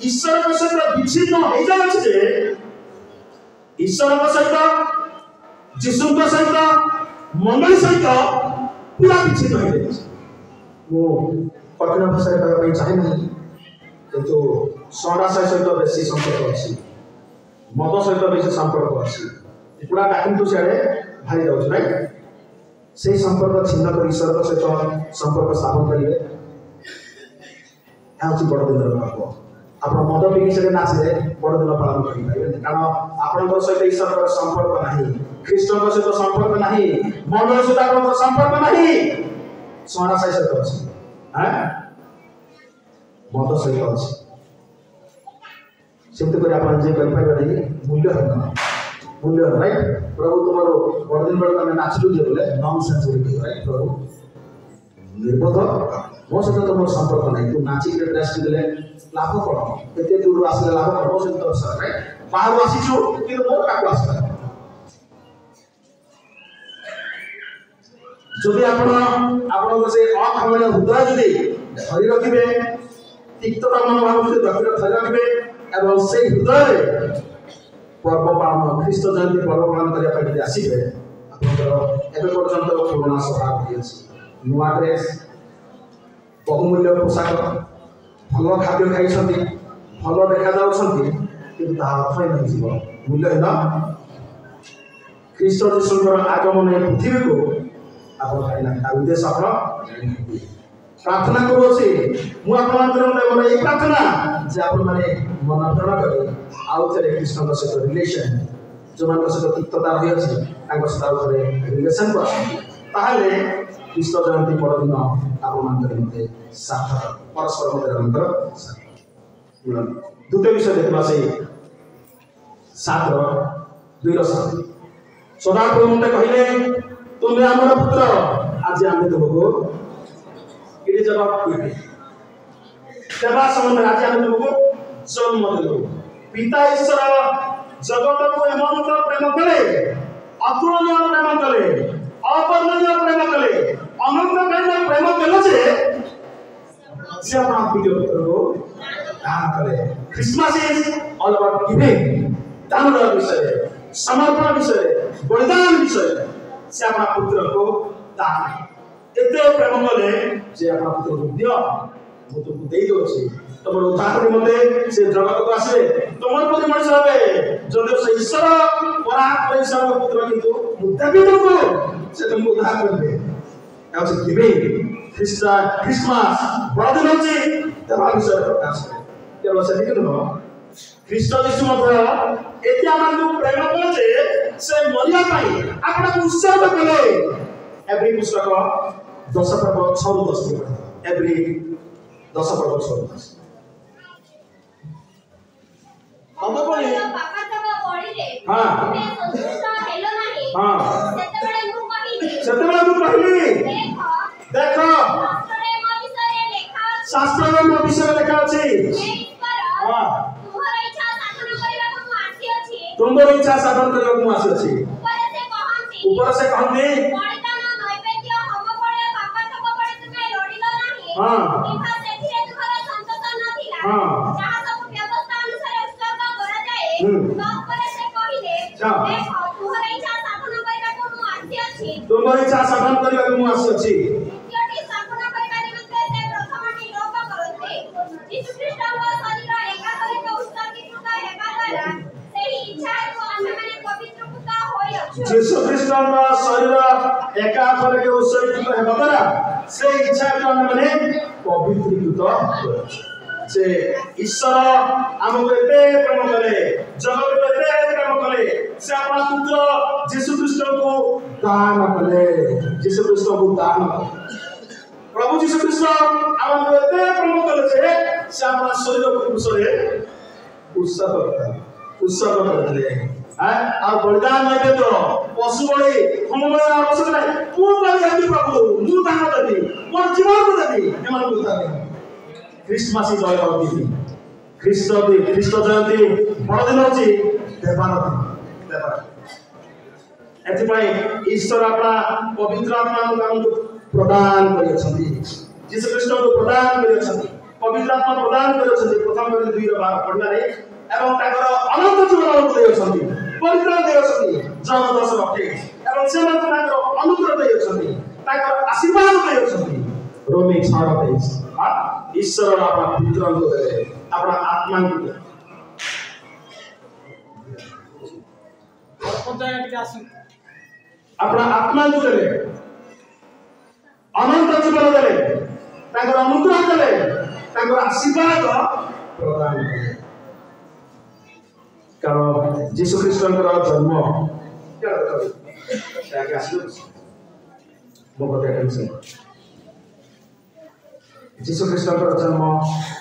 ईश्वर के सहित विच्छिन्न हो जाय अछि जे ईश्वर के सहित जीशु के सहित मंडली सहित पूरा विच्छिन्न हो जाय वो कठिन भाषा कहबा चाहे नहीं কিন্তু সরাসরি সহিত বেশি সম্পর্ক আছে মদ সহিত বেশি সম্পর্ক আছে পুরা কিন্তু সিয়াড়ে ভাই যাচ্ছে রাইট সেই সম্পর্ক ছিন্ন করে ঈশ্বরের সহিত সম্পর্ক স্থাপন করিবে হচ্ছে বড়দিনের পর্ব আপনার মদ পিকি সেটা নাচলে বড়দিন পালন করিপারে কারণ আপনার সহিত ঈশ্বরের সম্পর্ক নাই খ্রিস্টଙ୍କ সহিত সম্পর্ক নাই মন্ডলীর সহিত আপনার সম্পর্ক নাই সরাসরি সহিত আছে হ্যাঁ মত সহিত আছে সেমতি করে আপনার যে করিপারে নাই মূল্য রাইট প্রভু তোমার বড়দিন বেড়ে আমি নাচলু যে বলে নন সেন্স রাইট প্রভু নির্বোধ ମୋ ସହିତ ତ ମୋର ସମ୍पर्କ ନାହିଁ। ତୁ ନାଚିକି ଡ୍ରେସ୍ ପିନ୍ଧିଲେ ଲାଭ କ'ଣ? ଏତେ ଦୂରରୁ ଆସିଲେ ଲାଭ କ'ଣ? ମୋ ସହିତ ବାହାରୁ ଆସିଛୁ କିନ୍ତୁ ମୋ ପାଖକୁ ଆସିଲା। ଯଦି ଆପଣଙ୍କ ସେ ଅଖମଣୀୟ ହୃଦୟ ଯଦି ଧରି ରଖିବେ, ତିକ୍ତତା ମନୋଭାବ ଯଦି ଧରି ରଖିବେ ଏବଂ ସେଇ ହୃଦୟରେ ପର୍ବ ପାଳନ ଖ୍ରୀଷ୍ଟ ଜୟନ୍ତୀ ପର୍ବ ପାଳନ କରିବା ପାଇଁ ଯଦି ଆସିବେ, ଆପଣଙ୍କର ଏବେ ପର୍ଯ୍ୟନ୍ତ ପୁରୁଣା ସ୍ୱଭାବ ରହିଅଛି। ନୂଆ ଡ୍ରେସ୍, ବହୁମୂଲ୍ୟ ପୋଷାକ, ଭଲ ଖାଦ୍ୟ ଖାଇଛନ୍ତି, ଭଲ ଦେଖାଯାଉଛନ୍ତି, କିନ୍ତୁ ତାହା ଅର୍ଥହୀନ ହେଇଯିବ, ମୂଲ୍ୟହୀନ। ଖ୍ରୀଷ୍ଟ ଯୀଶୁଙ୍କର ଆଗମନ ଏ ପୃଥିବୀକୁ ଆପଣ ଜାଣିନାହାନ୍ତି, ତାର ଉଦ୍ଦେଶ୍ୟ ଆପଣ ଜାଣିନାହାନ୍ତି। ପ୍ରାର୍ଥନା କରୁଅଛି ମୁଁ ଆପଣଙ୍କର ମୋର ଏଇ ପ୍ରାର୍ଥନା ଯେ ଆପଣମାନେ ମନ ପ୍ରଣ କରି ଆଉ ଥରେ ଖ୍ରୀଷ୍ଟଙ୍କ ସହିତ ରିଲେସନ୍, ଯେଉଁମାନଙ୍କ ସହିତ ତିକ୍ତତା ରହିଅଛି ତାଙ୍କ ସହିତ ଆଉ ଥରେ ରିଲେସନ୍ କରନ୍ତି। ତାହେଲେ ଖ୍ରୀଷ୍ଟ ଜୟନ୍ତୀ ପରଦିନ ଆପଣମାନଙ୍କର ମତେ ସାର୍ଥକ, ପରସ୍ପର ମଧ୍ୟରେ ଆପଣଙ୍କର ସାର୍ଥକ। ଦ୍ୱିତୀୟ ବିଷୟ ଦେଖିବା ସେଇ 7:2 ସଦାପ୍ରଭୁ ମତେ କହିଲେ ତୁମେ ଆମର ପୁତ୍ର, ଆଜି ଆମେ ତୁମକୁ ଏଠି ଜବାବ ଦେବେ ଦେବା ସମ୍ବନ୍ଧରେ ଆଜି ଆମେ ତୁମକୁ ଜନ୍ମ ଦେଲୁ। ପିତା ଈଶ୍ୱର ଜଗତକୁ ଏମନ୍ତ ପ୍ରେମ କଲେ, ଅତୁଳନୀୟ ପ୍ରେମ କଲେ, ଅବର୍ଣ୍ଣନୀୟ ପ୍ରେମ କଲେ, ଅନନ୍ତକାଳୀନ ପ୍ରେମ କଲେ ଯେ ସେ ଆପଣ ପ୍ରିୟ ପୁତ୍ରକୁ ଦାନ କଲେ। Christmas is all about giving, ଦାନ ଦେବା ବିଷୟରେ, ସମର୍ପଣ ବିଷୟରେ, ବଳିଦାନ ବିଷୟରେ। ସେ ଆପଣ ପୁତ୍ରକୁ ଦାନ ଏତେ ପ୍ରେମ କଲେ ଯେ ଆପଣ ପୁତ୍ରକୁ ଦିଅ, ମୁଁ ତୁମକୁ ଦେଇ ଦେଉଛି, ତମର ଉଦ୍ଧାର ନିମନ୍ତେ ସେ ଜଗତକୁ ଆସିବେ, ତମର ପରି ମଣିଷ ହେବେ। ଯଦି ସେ ଈଶ୍ୱର ପରାତ୍ପର ଈଶ୍ୱରଙ୍କ ପୁତ୍ର, କିନ୍ତୁ ମୁଁ ଦେବି ତୁମକୁ, ସେ ତୁମକୁ ଉଦ୍ଧାର କରିବେ। ହେଉଛି ଗିଭିଂ। ଖ୍ରୀଷ୍ଟମାସ ବଡ଼ଦିନ ହେଉଛି ଦେବା ବିଷୟରେ ପ୍ରକାଶ କରେ। କେବଳ ସେତିକି ନୁହଁ, ଖ୍ରୀଷ୍ଟ ଯୀଶୁ ମଧ୍ୟ ଏତେ ଆମକୁ ପ୍ରେମ କଲେ ଯେ ସେ ମରିବା ପାଇଁ ଆପଣଙ୍କୁ ଉତ୍ସର୍ଗ କଲେ। ଏଭ୍ରି ପୁସ୍ତକ 10:6-10 ଏଭ୍ରି 10:6-10 ସେତେବେଳେ ମୁଁ କହିଲି ଦେଖ ଶାସ୍ତ୍ରରେ ମୋ ବିଷୟରେ ଲେଖା ଅଛି, ତୁମର ଇଚ୍ଛା ସାଧନ କରିବାକୁ ମୁଁ ଆସିଅଛି। ଉପରେ ସେ କହନ୍ତି ତୁମର ଇଚ୍ଛା ସାଧନ କରିବାକୁ ମୁଁ ଆସିଅଛି। ଯୀଶୁ ଖ୍ରୀଷ୍ଟଙ୍କ ଶରୀର ଏକାଥରକେ ଉତ୍ସର୍ଗୀକୃତ ହେବା ଦ୍ୱାରା ସେ ଇଚ୍ଛାକୁ ଆମେମାନେ ପବିତ୍ରୀକୃତ କରୁଛୁ। ସେ ଈଶ୍ୱର ଆମକୁ ଏତେ ପ୍ରେମ କଲେ, ଜଗତକୁ ଏତେ ପ୍ରେମ କଲେ, ସେ ଆପଣ ପୁତ୍ର ଯୀଶୁ ଖ୍ରୀଷ୍ଟଙ୍କୁ ଦାନ କଲେ। ଯୀଶୁ ଖ୍ରୀଷ୍ଟଙ୍କୁ ଦାନ କଲେ। ପ୍ରଭୁ ଯୀଶୁ ଖ୍ରୀଷ୍ଟ ଆମକୁ ଏତେ ପ୍ରେମ କଲେ ଯେ ସେ ଆପଣ ଶରୀରକୁ ପୁରୁଷରେ ଉତ୍ସର୍ଗ କରିଥିଲେ। ଆଉ ବଳିଦାନ ନୈବେଦ୍ୟ, ପଶୁ ବଳି, ହୋମ ବଳିର ଆବଶ୍ୟକ ନାହିଁ। ମୁଁ ବଳି ହେବି ପ୍ରଭୁ, ମୁଁ ଦାନ ଦେବି, ମୋର ଜୀବନକୁ ଦେବି, ଏମାନଙ୍କୁ ଉଦ୍ଧାର ଦେବି। Christmas is all about giving. ଖ୍ରୀଷ୍ଟ ଜୟନ୍ତୀ ବଡ଼ଦିନ ହେଉଛି ଦେବାର ଦିନ। ଏଥିପାଇଁ ଈଶ୍ୱର ଆପଣା ପବିତ୍ର ଆତ୍ମାକୁ ଆମକୁ ପ୍ରଦାନ କରିଅଛନ୍ତି। ଯୀଶୁ ଖ୍ରୀଷ୍ଟଙ୍କୁ ପ୍ରଦାନ କରିଅଛନ୍ତି, ପବିତ୍ର ଆତ୍ମା ପ୍ରଦାନ କରିଅଛନ୍ତି। ପ୍ରଥମ କରି 2:12 ପଢ଼ିବାରେ ଏବଂ ତାଙ୍କର ଅନନ୍ତ ଜୀବନ ଦେଇଅଛନ୍ତି, ପରିତ୍ରାଣ ଦେଇଅଛନ୍ତି, ଜନ 10:28 ଏବଂ ସେମାନଙ୍କୁ ତାଙ୍କର ଅନୁଗ୍ରହ ଦେଇଅଛନ୍ତି, ତାଙ୍କର ଆଶୀର୍ବାଦ ଦେଇଅଛନ୍ତି। ରୋମୀ 6:23 ଈଶ୍ୱର ଆପଣ ପୁତ୍ରଙ୍କୁ ଦେଲେ, ଆପଣ ଆତ୍ମାଙ୍କୁ ଦେଲେ। ଆପଣ ଆତ୍ମାଙ୍କୁ ଦେଲେ, ଅନନ୍ତ ଜୀବନ ଦେଲେ, ତାଙ୍କର ଅନୁଗ୍ରହ ଦେଲେ, ତାଙ୍କର ଆଶୀର୍ବାଦ ପ୍ରଦାନ କଲେ। କାରଣ ଯୀଶୁ ଖ୍ରୀଷ୍ଟଙ୍କର ଜନ୍ମ ଯୀଶୁ ଖ୍ରୀଷ୍ଟଙ୍କର ଜନ୍ମ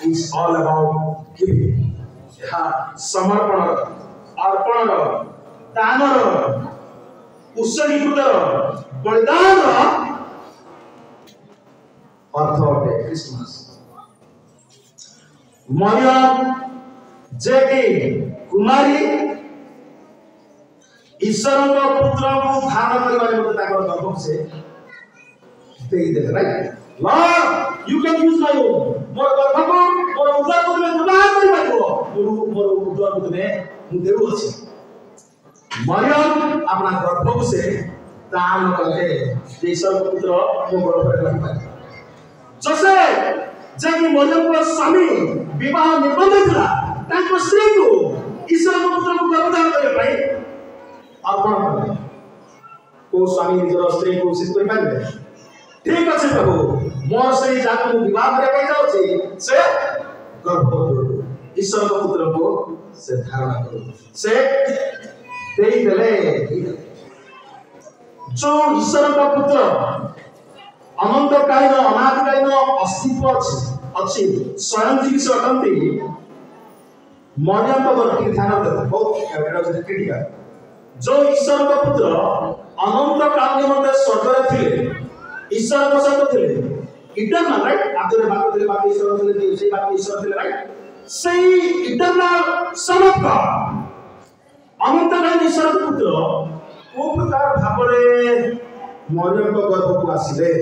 ଇଜ ଅଲ୍ ଆବାଉଟ୍ ଗିଭିଂ। ଏହା ସମର୍ପଣର, ଅର୍ପଣର, ଦାନର, ଉତ୍ସର୍ଗୀକୃତର, ବଳିଦାନର अर्थ अटे क्रिसमस। मरियम जे कि कुमारी ईश्वर को पुत्र को धारण करने वाले ताकर गर्भ से दे दे right lord you can use my own मोर गर्भ को मोर उदर को तुम व्यवहार कर पाइबो मोर उदर को तुम मु देउ अछि। मरियम अपना गर्भ से दान करके ईश्वर को पुत्र मो गर्भ रे रख पाए जैसे जे कि मरियम को स्वामी विवाह निबंध था ताको स्त्री को ईश्वर को पुत्र को गर्भधारण करे पाए अर्पण कले को स्वामी निजर स्त्री को उचित कर पाए ठीक अछि प्रभु मोर स्त्री जाको विवाह करे पाए जाउ छी से गर्भ ईश्वर को पुत्र को से धारण करो से देई देले जो ईश्वर का पुत्र अनंत कालीन अनादि कालीन अस्तित्व अछि स्वयं जीव से अटंती मरियम को ठीक ध्यान दे बहुत एटा क्रिटिकल जो ईश्वर का पुत्र अनंत काल निमंते स्वर्ग रे थिले ईश्वर को सहित थिले इटर्नल राइट आदरे बात थिले बात ईश्वर थिले से बात ईश्वर थिले राइट सेही इटर्नल सन ऑफ गॉड अनंत काल ईश्वर का पुत्र को प्रकार भाबरे मरियम को गर्भ को आसिले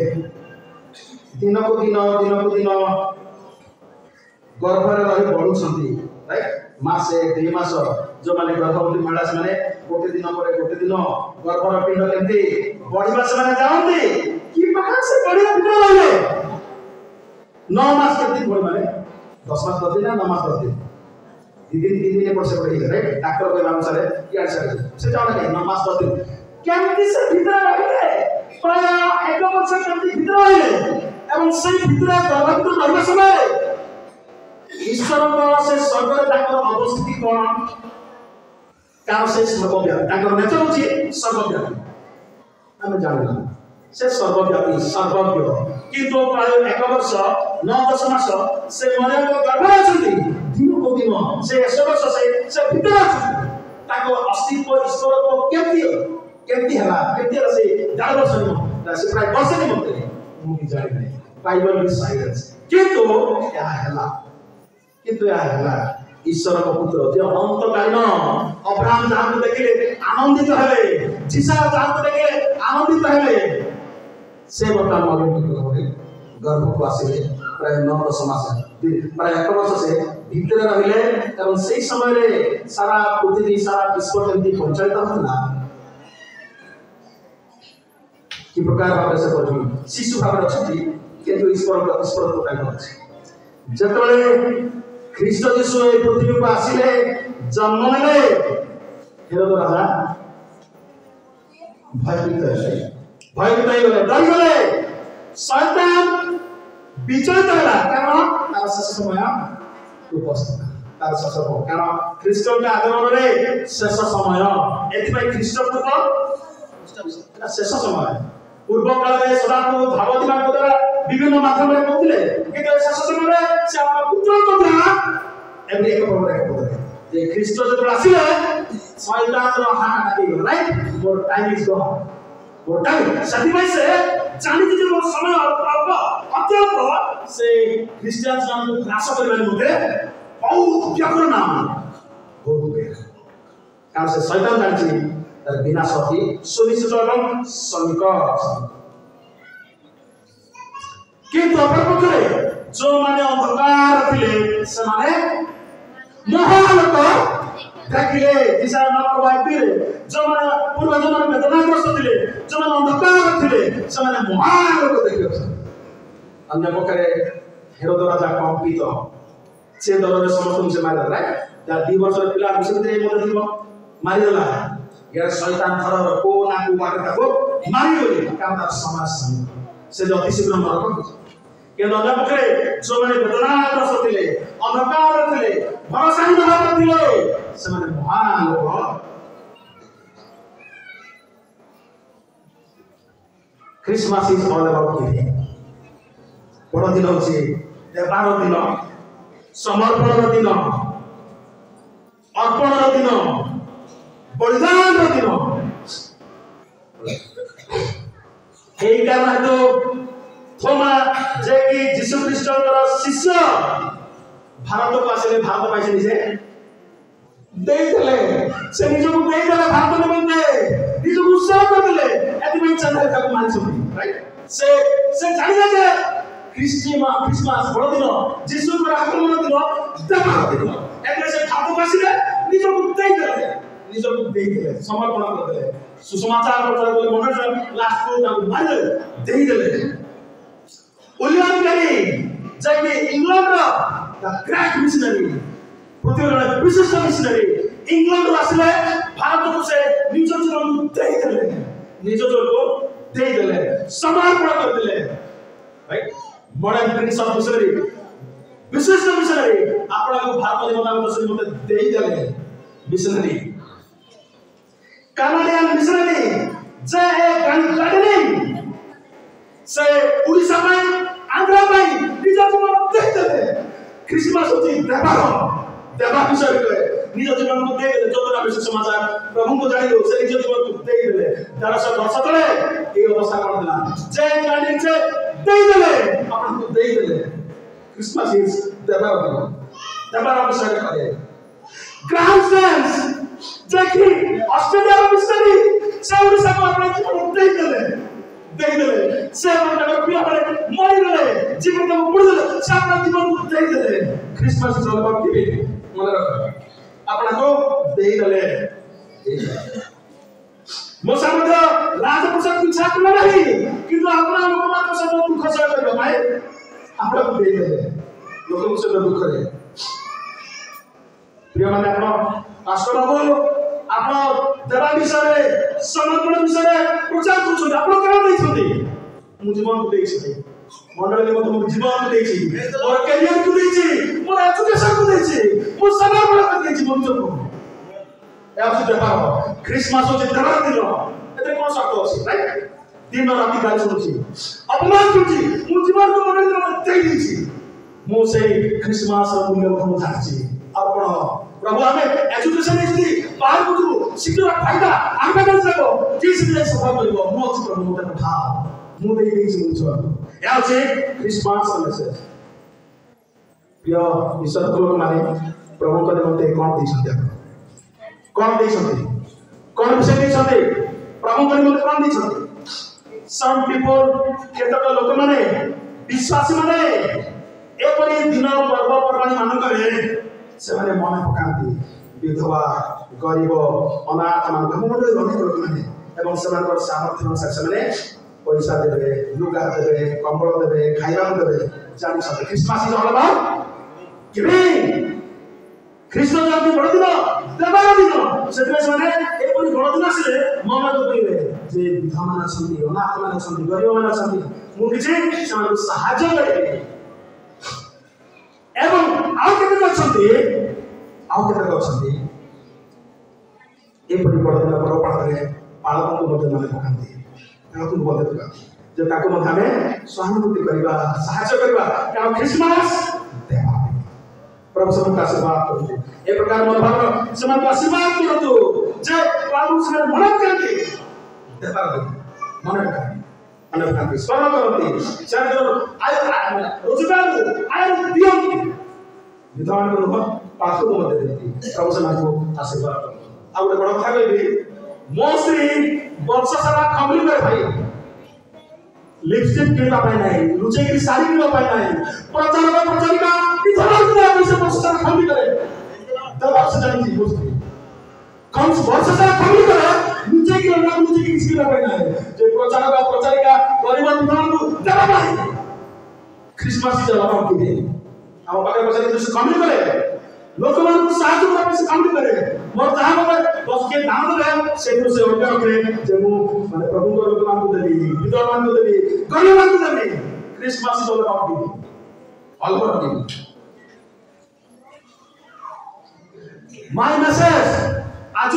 दिन को दिन गर्भ रे रही बढ़ुछंती राइट मासे 2 मास जो माने गर्भवती महिला से माने गोटे दिन गर्भर पिंड केमती बढ़िबा से माने जानती कि बाहर से बढ़िया पिंड रहले 9 मास केमती बढ़ माने 10 मास 10 दिन ना 9 मास 10 दिन 3 दिन पर से बढ़ी राइट डॉक्टर के अनुसार या से जाने के 9 मास 10 दिन केमती से भीतर रहले प्राय 1 वर्ष केमती भीतर रहले एवं से भीतर गर्भवती रहबा समय ईश्वर को से स्वर्ग रे ताकर अवस्थिति कोन का से सर्वव्यापी ताकर नेचर अछि सर्वव्यापी हम जानला से सर्वव्यापी सर्वज्ञ किंतु प्राय 1 वर्ष 9-10 मास से मरियम को गर्भ अछि दिन को दिन से 100 वर्ष से भीतर अछि ताकर अस्तित्व ईश्वर को केमती हला से 4 वर्ष न से प्राय वर्ष नि मते मु जानि नै बाइबल में साइलेंस किंतु या हला ईश्वर को पुत्र जे अनंत कालीन अब्राहम जान को देखिले आनंदित हेले जीसा जान को देखिले आनंदित हेले से बता मरियम को गर्भ को आसिले प्राय 9-10 मास प्राय 1 वर्ष से भीतर रहिले एवं सेही समय रे सारा पृथ्वी सारा विश्व केमती पंचायत होता कि प्रकार भाव से करथि शिशु भाव रछथि किंतु ईश्वर को काई अछि जतले ख्रीष्ट यीशु ए पृथ्वी को आसिले जन्म नेले हेरोद राजा भयभीत गले डर गले शैतान विचलित होला कारण तार शेष समय उपस्थित तार शेष समय कारण ख्रीष्ट के आगमन रे शेष समय एथि ख्रीष्ट पुत्र शेष समय पूर्व काल में सदा को भागवती मान द्वारा विभिन्न माध्यम रे कहथिले कि शेष समय रे से अपना पुत्र को द्वारा एमडी एक प्रकार जे ख्रीष्ट जब आसिले शैतान रो हाथ काटी गयो राइट मोर टाइम इज गॉन मोर टाइम सती से जानि जे मोर समय अत्यल्प से क्रिश्चियन मान को ग्रास करबे मते बहुत व्याकुल नाम बहुत बेर कारण से शैतान जानि तर विनाश होती सुनिश्चित एवं संकट किंतु अपरपक्षे जो माने अंधकार थिले से माने महालोक देखिले दिशा न प्रभावित जो माने पूर्व जन्म में वेदनाग्रस्त थिले जो माने अंधकार थिले से माने महालोक देखियो अन्य पक्षरे हेरोद राजा कंपित से दररे समस्त से मारला राइट या 2 वर्ष पिला विश्वविद्यालय मते थिबो मारि देला यार शैतान थर को ना को मारे ताको मारि होली काम तार समाज से जो अति शीघ्र मरक के अन्य पक्षरे जो माने वेदनाग्रस्त थिले अंधकार थिले भरोसा न थिले से माने महालोक Christmas is all about giving बड़ दिन होची देवार दिन समर्पण दिन अर्पण दिन बलिदान दिन एई कारण तो थोमा जे कि यीशु ख्रीष्टଙ୍କର शिष्य भारत को आसिले भारत पाइसे निजे ଦେଇଥିଲେ ସେ ନିଜକୁ ଦେଇଦେଲେ ଭାରତ ନିମନ୍ତେ ନିଜକୁ ଉତ୍ସର୍ଗ କରିଦେଲେ ଏଥିପାଇଁ ଚନ୍ଦ୍ର ତାକୁ ମାନିଛନ୍ତି ରାଇଟ୍ ସେ ଜାଣିଲେ ଯେ ଖ୍ରୀଷ୍ଟମାସ ବଡ଼ଦିନ ଯୀଶୁଙ୍କର ଆଗମନ ଦିନ ଦେବାର ଦିନ ଏଥିରେ ସେ ଭାରତକୁ ଆସିଲେ ନିଜକୁ ଦେଇଦେଲେ ସମର୍ପଣ କରିଦେଲେ ସୁସମାଚାର ପ୍ରଚାର କଲେ ମନେ ଲାଷ୍ଟକୁ ତାଙ୍କୁ ମାରିଦେଲେ ଦେଇଦେଲେ ଉଇଲିୟମ କ୍ୟାରି ଯାହାକି ଇଂଲଣ୍ଡର ଦ ଗ୍ରେଟ୍ ମିଶନାରୀ ପୃଥିବୀର ଜଣେ ବିଶିଷ୍ଟ ମିଶନାରୀ ଇଂଲଣ୍ଡରୁ ଆସିଲେ ଭାରତକୁ ସେ ନିଜ ଜୀବନକୁ ଦେଇଦେଲେ ନିଜ ଜୀବନକୁ ଦେଇଦେଲେ ସମର୍ପଣ କରିଦେଲେ right modern Prince of missionary विशिष्ट मिशनरी आपको भारत निमंत्रण मते देई देले मिशनरी कनाडियन मिशनरी जे गार्डनिंग से उड़ीसा में आंध्र में निज जीवन देई देले क्रिसमस होती देवा विषय कहे निज जीवन को देई देले जोदरा विशेष समाचार प्रभु को जानिलो से निज जीवन को देई देले 1300 वर्ष तले ए अवस्था कर दिला जे गार्डनिंग से देले आपको देले क्रिसमस इज देवर विषय करे ग्राम सेंस देखी ऑस्ट्रेलिया मिशनरी से उड़ीसा को अपना जीवन देले से अपना पिया पर मरि गले जीवन को बुड़ देले से अपना जीवन को देले Christmas is all about giving मन रख अपना को देले मो सामने राजप्रसाद की छात्र नहीं किंतु अपना लोकमान से दुख सह कर भाई आपको दे दे लोक से दुख रे प्रिय माने आपण पास्टर बाबू आपण देवा विषय समर्पण विषय प्रचार करछन आपण केना दैछथि मु जीवन को दैछि मंडली मत मु जीवन को दैछि और करियर को दैछि मोर एजुकेशन को दैछि मु समर्पण कर दैछि मनुष्य को यार देवा क्रिसमस होचे देवा दिन एते कोन शब्द अछि राइट दिन राति गाली सुनुछि अपमान करछि मु जीवन को मन में देई दिछि मु से क्रिसमस मूल्य को जाछि आपण प्रभु हमें एजुकेशन इति बाहर को शीघ्र फायदा आगे कर सको किस लिए सफल करबो मु अछि प्रभु मते था मु देई दिछि मु या छै क्रिसमस मैसेज प्रिय ईश्वर को माने प्रभु को मते कोन दिछथि कौन दे सकते कौन विषय दे सकते प्रभु को मते कोन दे सकते सम पीपल केतक लोक माने विश्वासी माने एपरि दिन पर्व पर्वाणी मान करे से माने मन पकांती विधवा गरीब अनाथ मान घमंडे अनेक लोक माने एवं समान पर सामर्थ्य अनुसार से माने पैसा देबे लुगा देबे कंबल देबे खाइबा देबे जानि सकते Christmas is all about giving ख्रीष्ट जयंती बड़ दिन देवार दिन से माने एपरि बड़ दिन आसिले मन को कहिबे जे विधवा मान छथि अनाथ मान छथि गरीब मान छथि मु किछि समान सहायता करबे एवं आउ केते अछथि एपरि बड़ दिन पर पाळरे पाळक को मते माने पकांती ताको बोले पकांती जे ताको मते हमें सहानुभूति करबा सहायता करबा कारण क्रिसमस देवा प्रभु सबका आशीर्वाद करतु ए प्रकार मनोभाव समान का आशीर्वाद करतु जे प्रभु से मन करते देवा मन का अनक का स्मरण करती चार आय रोजगार आय दियो विधान को रूप पास को मत देती प्रभु से को आशीर्वाद करतु आ गोटे बड़ कथा कहबी मो श्री वर्ष सारा खमली करे भाई लिपस्टिक किनबा पाई नाही लुचे की साड़ी किनबा पाई नाही प्रचारिका विधवा को पैसे वर्ष सारा खमली करे दबा से जानी बुझती कम वर्ष सारा खमली करे लुचे की लगा लुचे की किसी ना पाई नाही जे प्रचारिका गरीब विधवा को दबा पाई क्रिसमस इज अबाउट गिविंग हम पाके पैसे से खमली करे लोक मान को साथ में पैसे खमली करे मोर जहां पर बस के दाम दे से ओके ओके जे मु माने प्रभु को लोक मान को देबी विधवा मान को देबी गरीब मान को देबी Christmas is all about giving all about giving my message आज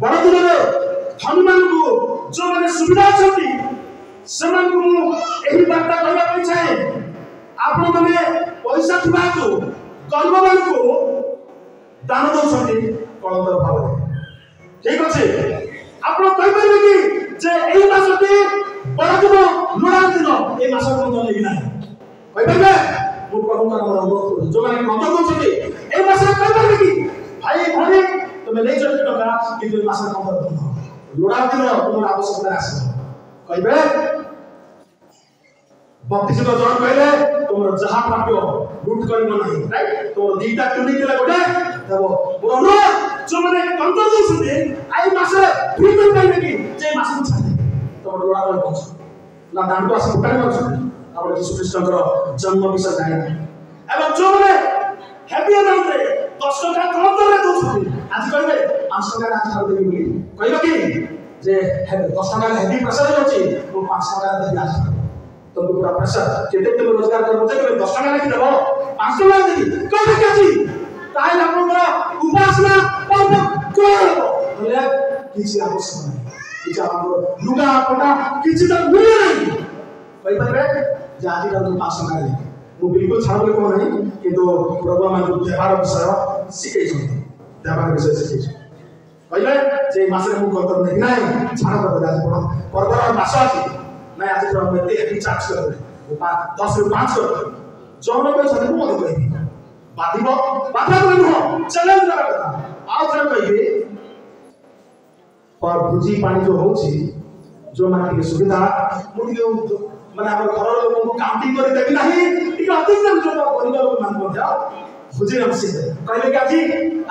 बड़ दिन में हनुमान को जो मैंने सुविधा छथि समान को एही बार्ता कहबा ପାଇଁ चाहे आपण माने पैसा थिबा को गरीब मान को दान दउछथि कलंदर भाव ठीक अछि आपण कहि परबे कि जे एही मासटी बड़ दिन ଲୁଣା ଦିନ ଏ ମାସ ପର୍ଯ୍ୟନ୍ତ ନେବି ନାହିଁ କହିପାରିବେ ମୁଁ ପ୍ରଭୁଙ୍କର ଆମର ଅନୁରୋଧ କରୁଛି ଯୋଉମାନେ ମତ କରୁଛନ୍ତି ଏ ମାସରେ କହିପାରିବେ କି ଭାଇ ଭଉଣୀ ତୁମେ ନେଇଛ ଟଙ୍କା କିନ୍ତୁ ଏ ମାସରେ କଣ କରୁନ ଲୁଣା ଦିନ ତୁମର ଆବଶ୍ୟକତା ଆସିବ କହିବେ 32 ଜଣ କହିଲେ ତୁମର ଯାହା ପ୍ରାପ୍ୟ ଲୁଟ କରିବ ନାହିଁ ରାଇଟ୍ ତୁମର ଦିଟା ଟୁନି ଥିଲା ଗୋଟେ ଦେବ ମୋର ଯୋଉମାନେ କଣ୍ଟ୍ରୋଲ ଦଉଛନ୍ତି ଆଇ ମାସରେ ଫ୍ରି କରିପାରିବେ କି ଯେ ମାସକୁ ଛାଡି ତମର ଲୁଣା କରି ପହଞ୍ଚ ନା ଦାଣ୍ଡକୁ ଆସି ଦୋକାନ କରୁଛନ୍ତି ଆମର ଯୀଶୁ ଖ୍ରୀଷ୍ଟଙ୍କର ଜନ୍ମ ବିଷୟ ଜାଣିନା ଏବଂ ଯୋଉମାନେ ହେଭି ଆମାଉଣ୍ଟରେ 10 ଟଙ୍କା କମ ଦରରେ ଦଉଛନ୍ତି ଆଜି କହିବେ 5 ଟଙ୍କା ଆଜି ଛାଡି ଦେବି ବୋଲି କହିବ କି ଯେ 10 ଟଙ୍କା ହେଭି ପ୍ରେସର ଅଛି ମୁଁ 5 ଟଙ୍କା ଦେବି ଆଜି तुमको पूरा प्रेशर केते तुम रोजगार कर बोलते कि 10 टका नहीं देबो 5 टका देबी कह के छी ताई आपनकर उपासना पर्व करबो बोले किछि आवश्यक नहीं किछि हमर लुगा पटा किछि त मिले नहीं कहि परबे जे आज का 5 टका ले मु बिल्कुल छाड़ले को नहीं किंतु प्रभु मान देवार विषय सिखै छथि देवार विषय सिखै छ कहले जे मासरे मु करत नहीं नाही छाड़ कर आज पर्व मास अछि मैं आज हम हेवी चार्ज कर रहे 10 ରୁ 5 कर जौन कोई छथि मु कहि बाधिबो बाधा कोई न चैलेंज करा कथा आ थरे कहि पर बुझी पानी जो होछि जो माने के सुविधा मुनि के माने हमर घर लोक को काउंटिंग कर देबी नाही ठीक अधिक जन जो गरीब लोक मान को जाओ बुझी न से कहले कि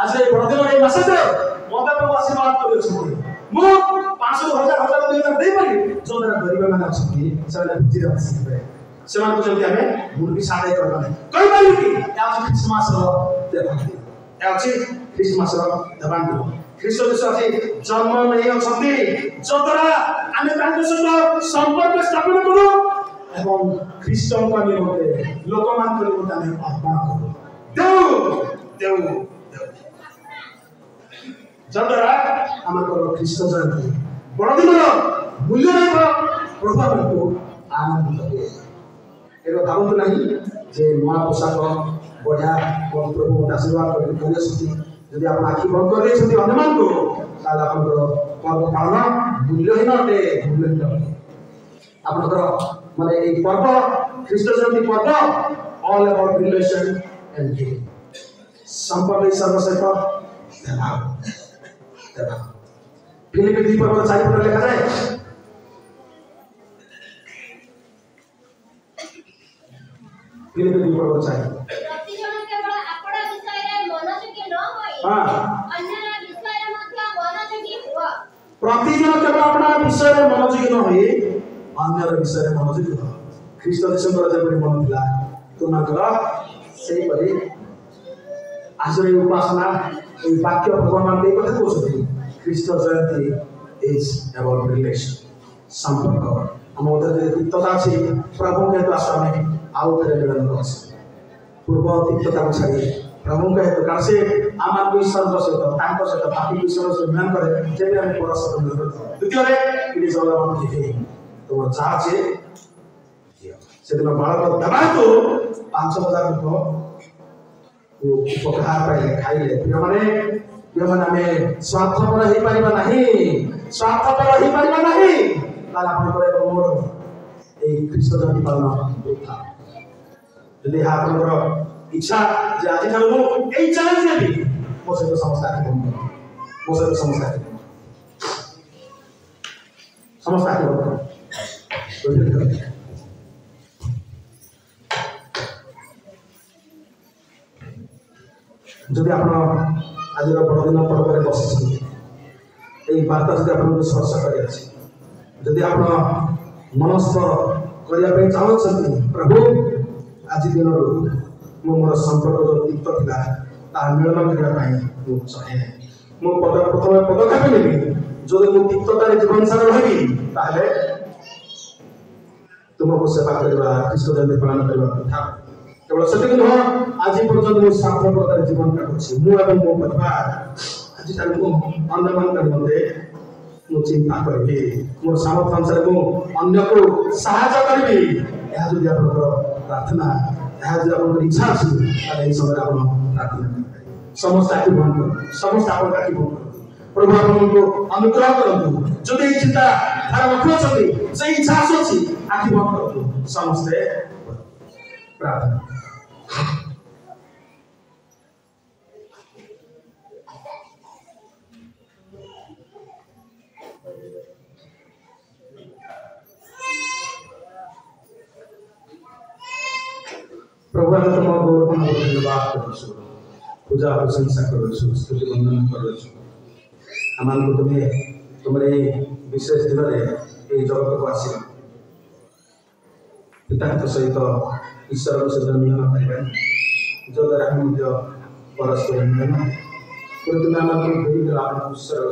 आज ए बड़ दिन ए मासे से मोदा को आशीर्वाद करियो छ मु 500 हजार हजार दे पारि जो मेरा गरीब माने अछथि सेना बुझी न से सेना को जल्दी हमें मुर्गी साडे करबा नहीं कहि पारि कि या क्रिसमस रो देबा या क्रिसमस रो देबा ख्रीष्ट यीशु आज जन्म नहीं अछथि जतरा आमे तांको सहित संपर्क स्थापन करू एवं ख्रीष्टन का निमंत्रण लोक मान को निमंत्रण हमें अर्पण करू देव देव जतरा हमर ख्रीष्ट जयंती बड़ दिन मूल्य प्रभाव को आनंद हुए एरो भावत नहीं जे नया पोशाक बढ़िया प्रभु आशीर्वाद कर यदि आप आखि बंद कर अनुमान को पर्व पालन मूल्यहीन अटे मूल्यहीन आपनकर माने ए पर्व ख्रीष्ट जयंती पर्व all about relation and giving संपर्क सर्वसहित देवा फिलिपी 2 पर्व 4 पद लिखा जाए फिलिपी 2 पर्व 4 प्रतिजन केवल आपड़ा विषय रे मनोযোগী न होई अन्यरा विषय रे मध्य मनोযোগী हुआ प्रतिजन केवल अपना विषय रे मनोযোগী न होई अन्यर विषय रे मनोযোগী हो ख्रीष्ट दिसंबर जेपरि मन थिला तुमकर सेही परि आज रे उपासना ए वाक्य भगवान दे कथा कहछथि ख्रीष्ट जयंती इज अबाउट रिलेशन संपर्क हम उधर तिक्तता अछि प्रभु के द्वारा हमें आउ करे मिलन करछ पूर्व तिक्तता को छाड़ी प्रभु के कारण से आमान को ईश्वर सहित तांको सहित बाकी ईश्वर से मिलन करे जेबे हम परस्पर मिलन द्वितीय रे it is all about giving तो चाहे से दिन बालक दबा तो 5000 रुपया उपहार पाइले खाइले प्रिय माने हमें स्वार्थपर हो पारिबा नहीं स्वार्थपर हो पारिबा नहीं ताला आपण करे मोर ए ख्रीष्ट जयंती पालन होता यदि आपनकर इच्छा जे आज ठार मु ए चैलेंज नेबी मो से समस्या के मो से समस्या के समस्या के जदि आप आज बड़ दिन पर्व बसी बार्ता जब आपको स्पर्श कर आप मनस्थ करने चाहते प्रभु आज दिन मोर संपर्क जो तिक्त था मिलन करने चाहे प्रथम पदक्षेप नेबी जो तिक्ततार जीवन सारा रही तुमको सेवा करवा ख्रीष्ट जयंती पालन करवा कथा केवल से नुह आज पर्यटन मो स्वार्थपर जीवन काटुची मो परिवार आज अन्य मान निमंते मु चिंता करी मोर सामर्थ्य अनुसार अन्य को साहाय्य करी जो प्रार्थना जो इच्छा अच्छी समय प्रार्थना समस्त आखि बंद कर समस्त आप आखि बंद कर प्रभु आपको अनुग्रह करतु जो चिंता धारा रखुच्च से इच्छा आसुची आखि बंद करतु समस्ते प्रार्थना। प्रभु आम तुम गौरव धन्यवाद करुछु, पूजा प्रशंसा करुछु, स्तुति वंदन करुछु। आम तुम्हें तुमरे विशेष दिन में ये जगत को आस पिता सहित ईश्वर सहित मिलन करें जो द्वारा हम परस्पर मिलन तुम्हें आम तुम ईश्वर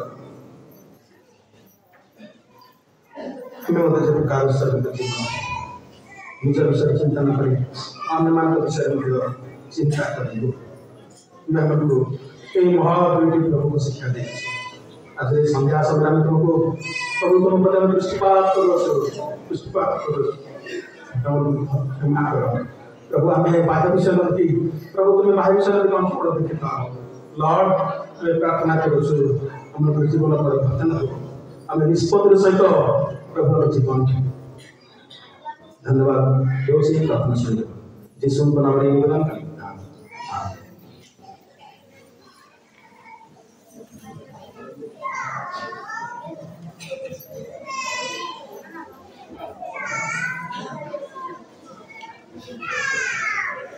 तुम्हें मतलब जब कार्य निज विषय चिंता न करें अन्य मान विषय में चिंता करेंगे मैं महावीर प्रभु को शिक्षा दे आज संध्या समय में तुमको प्रभु तुम पद दृष्टिपात करो क्षमा करो प्रभु हमें बाह्य विषय नहीं प्रभु तुम्हें बाह्य विषय नहीं कौन पड़ देखता लॉर्ड हमें प्रार्थना करो हम जीवन परिवर्तन हो हमें निष्पत्ति सहित प्रभु जीवन धन्यवाद प्रार्थना सहित जीसु नाम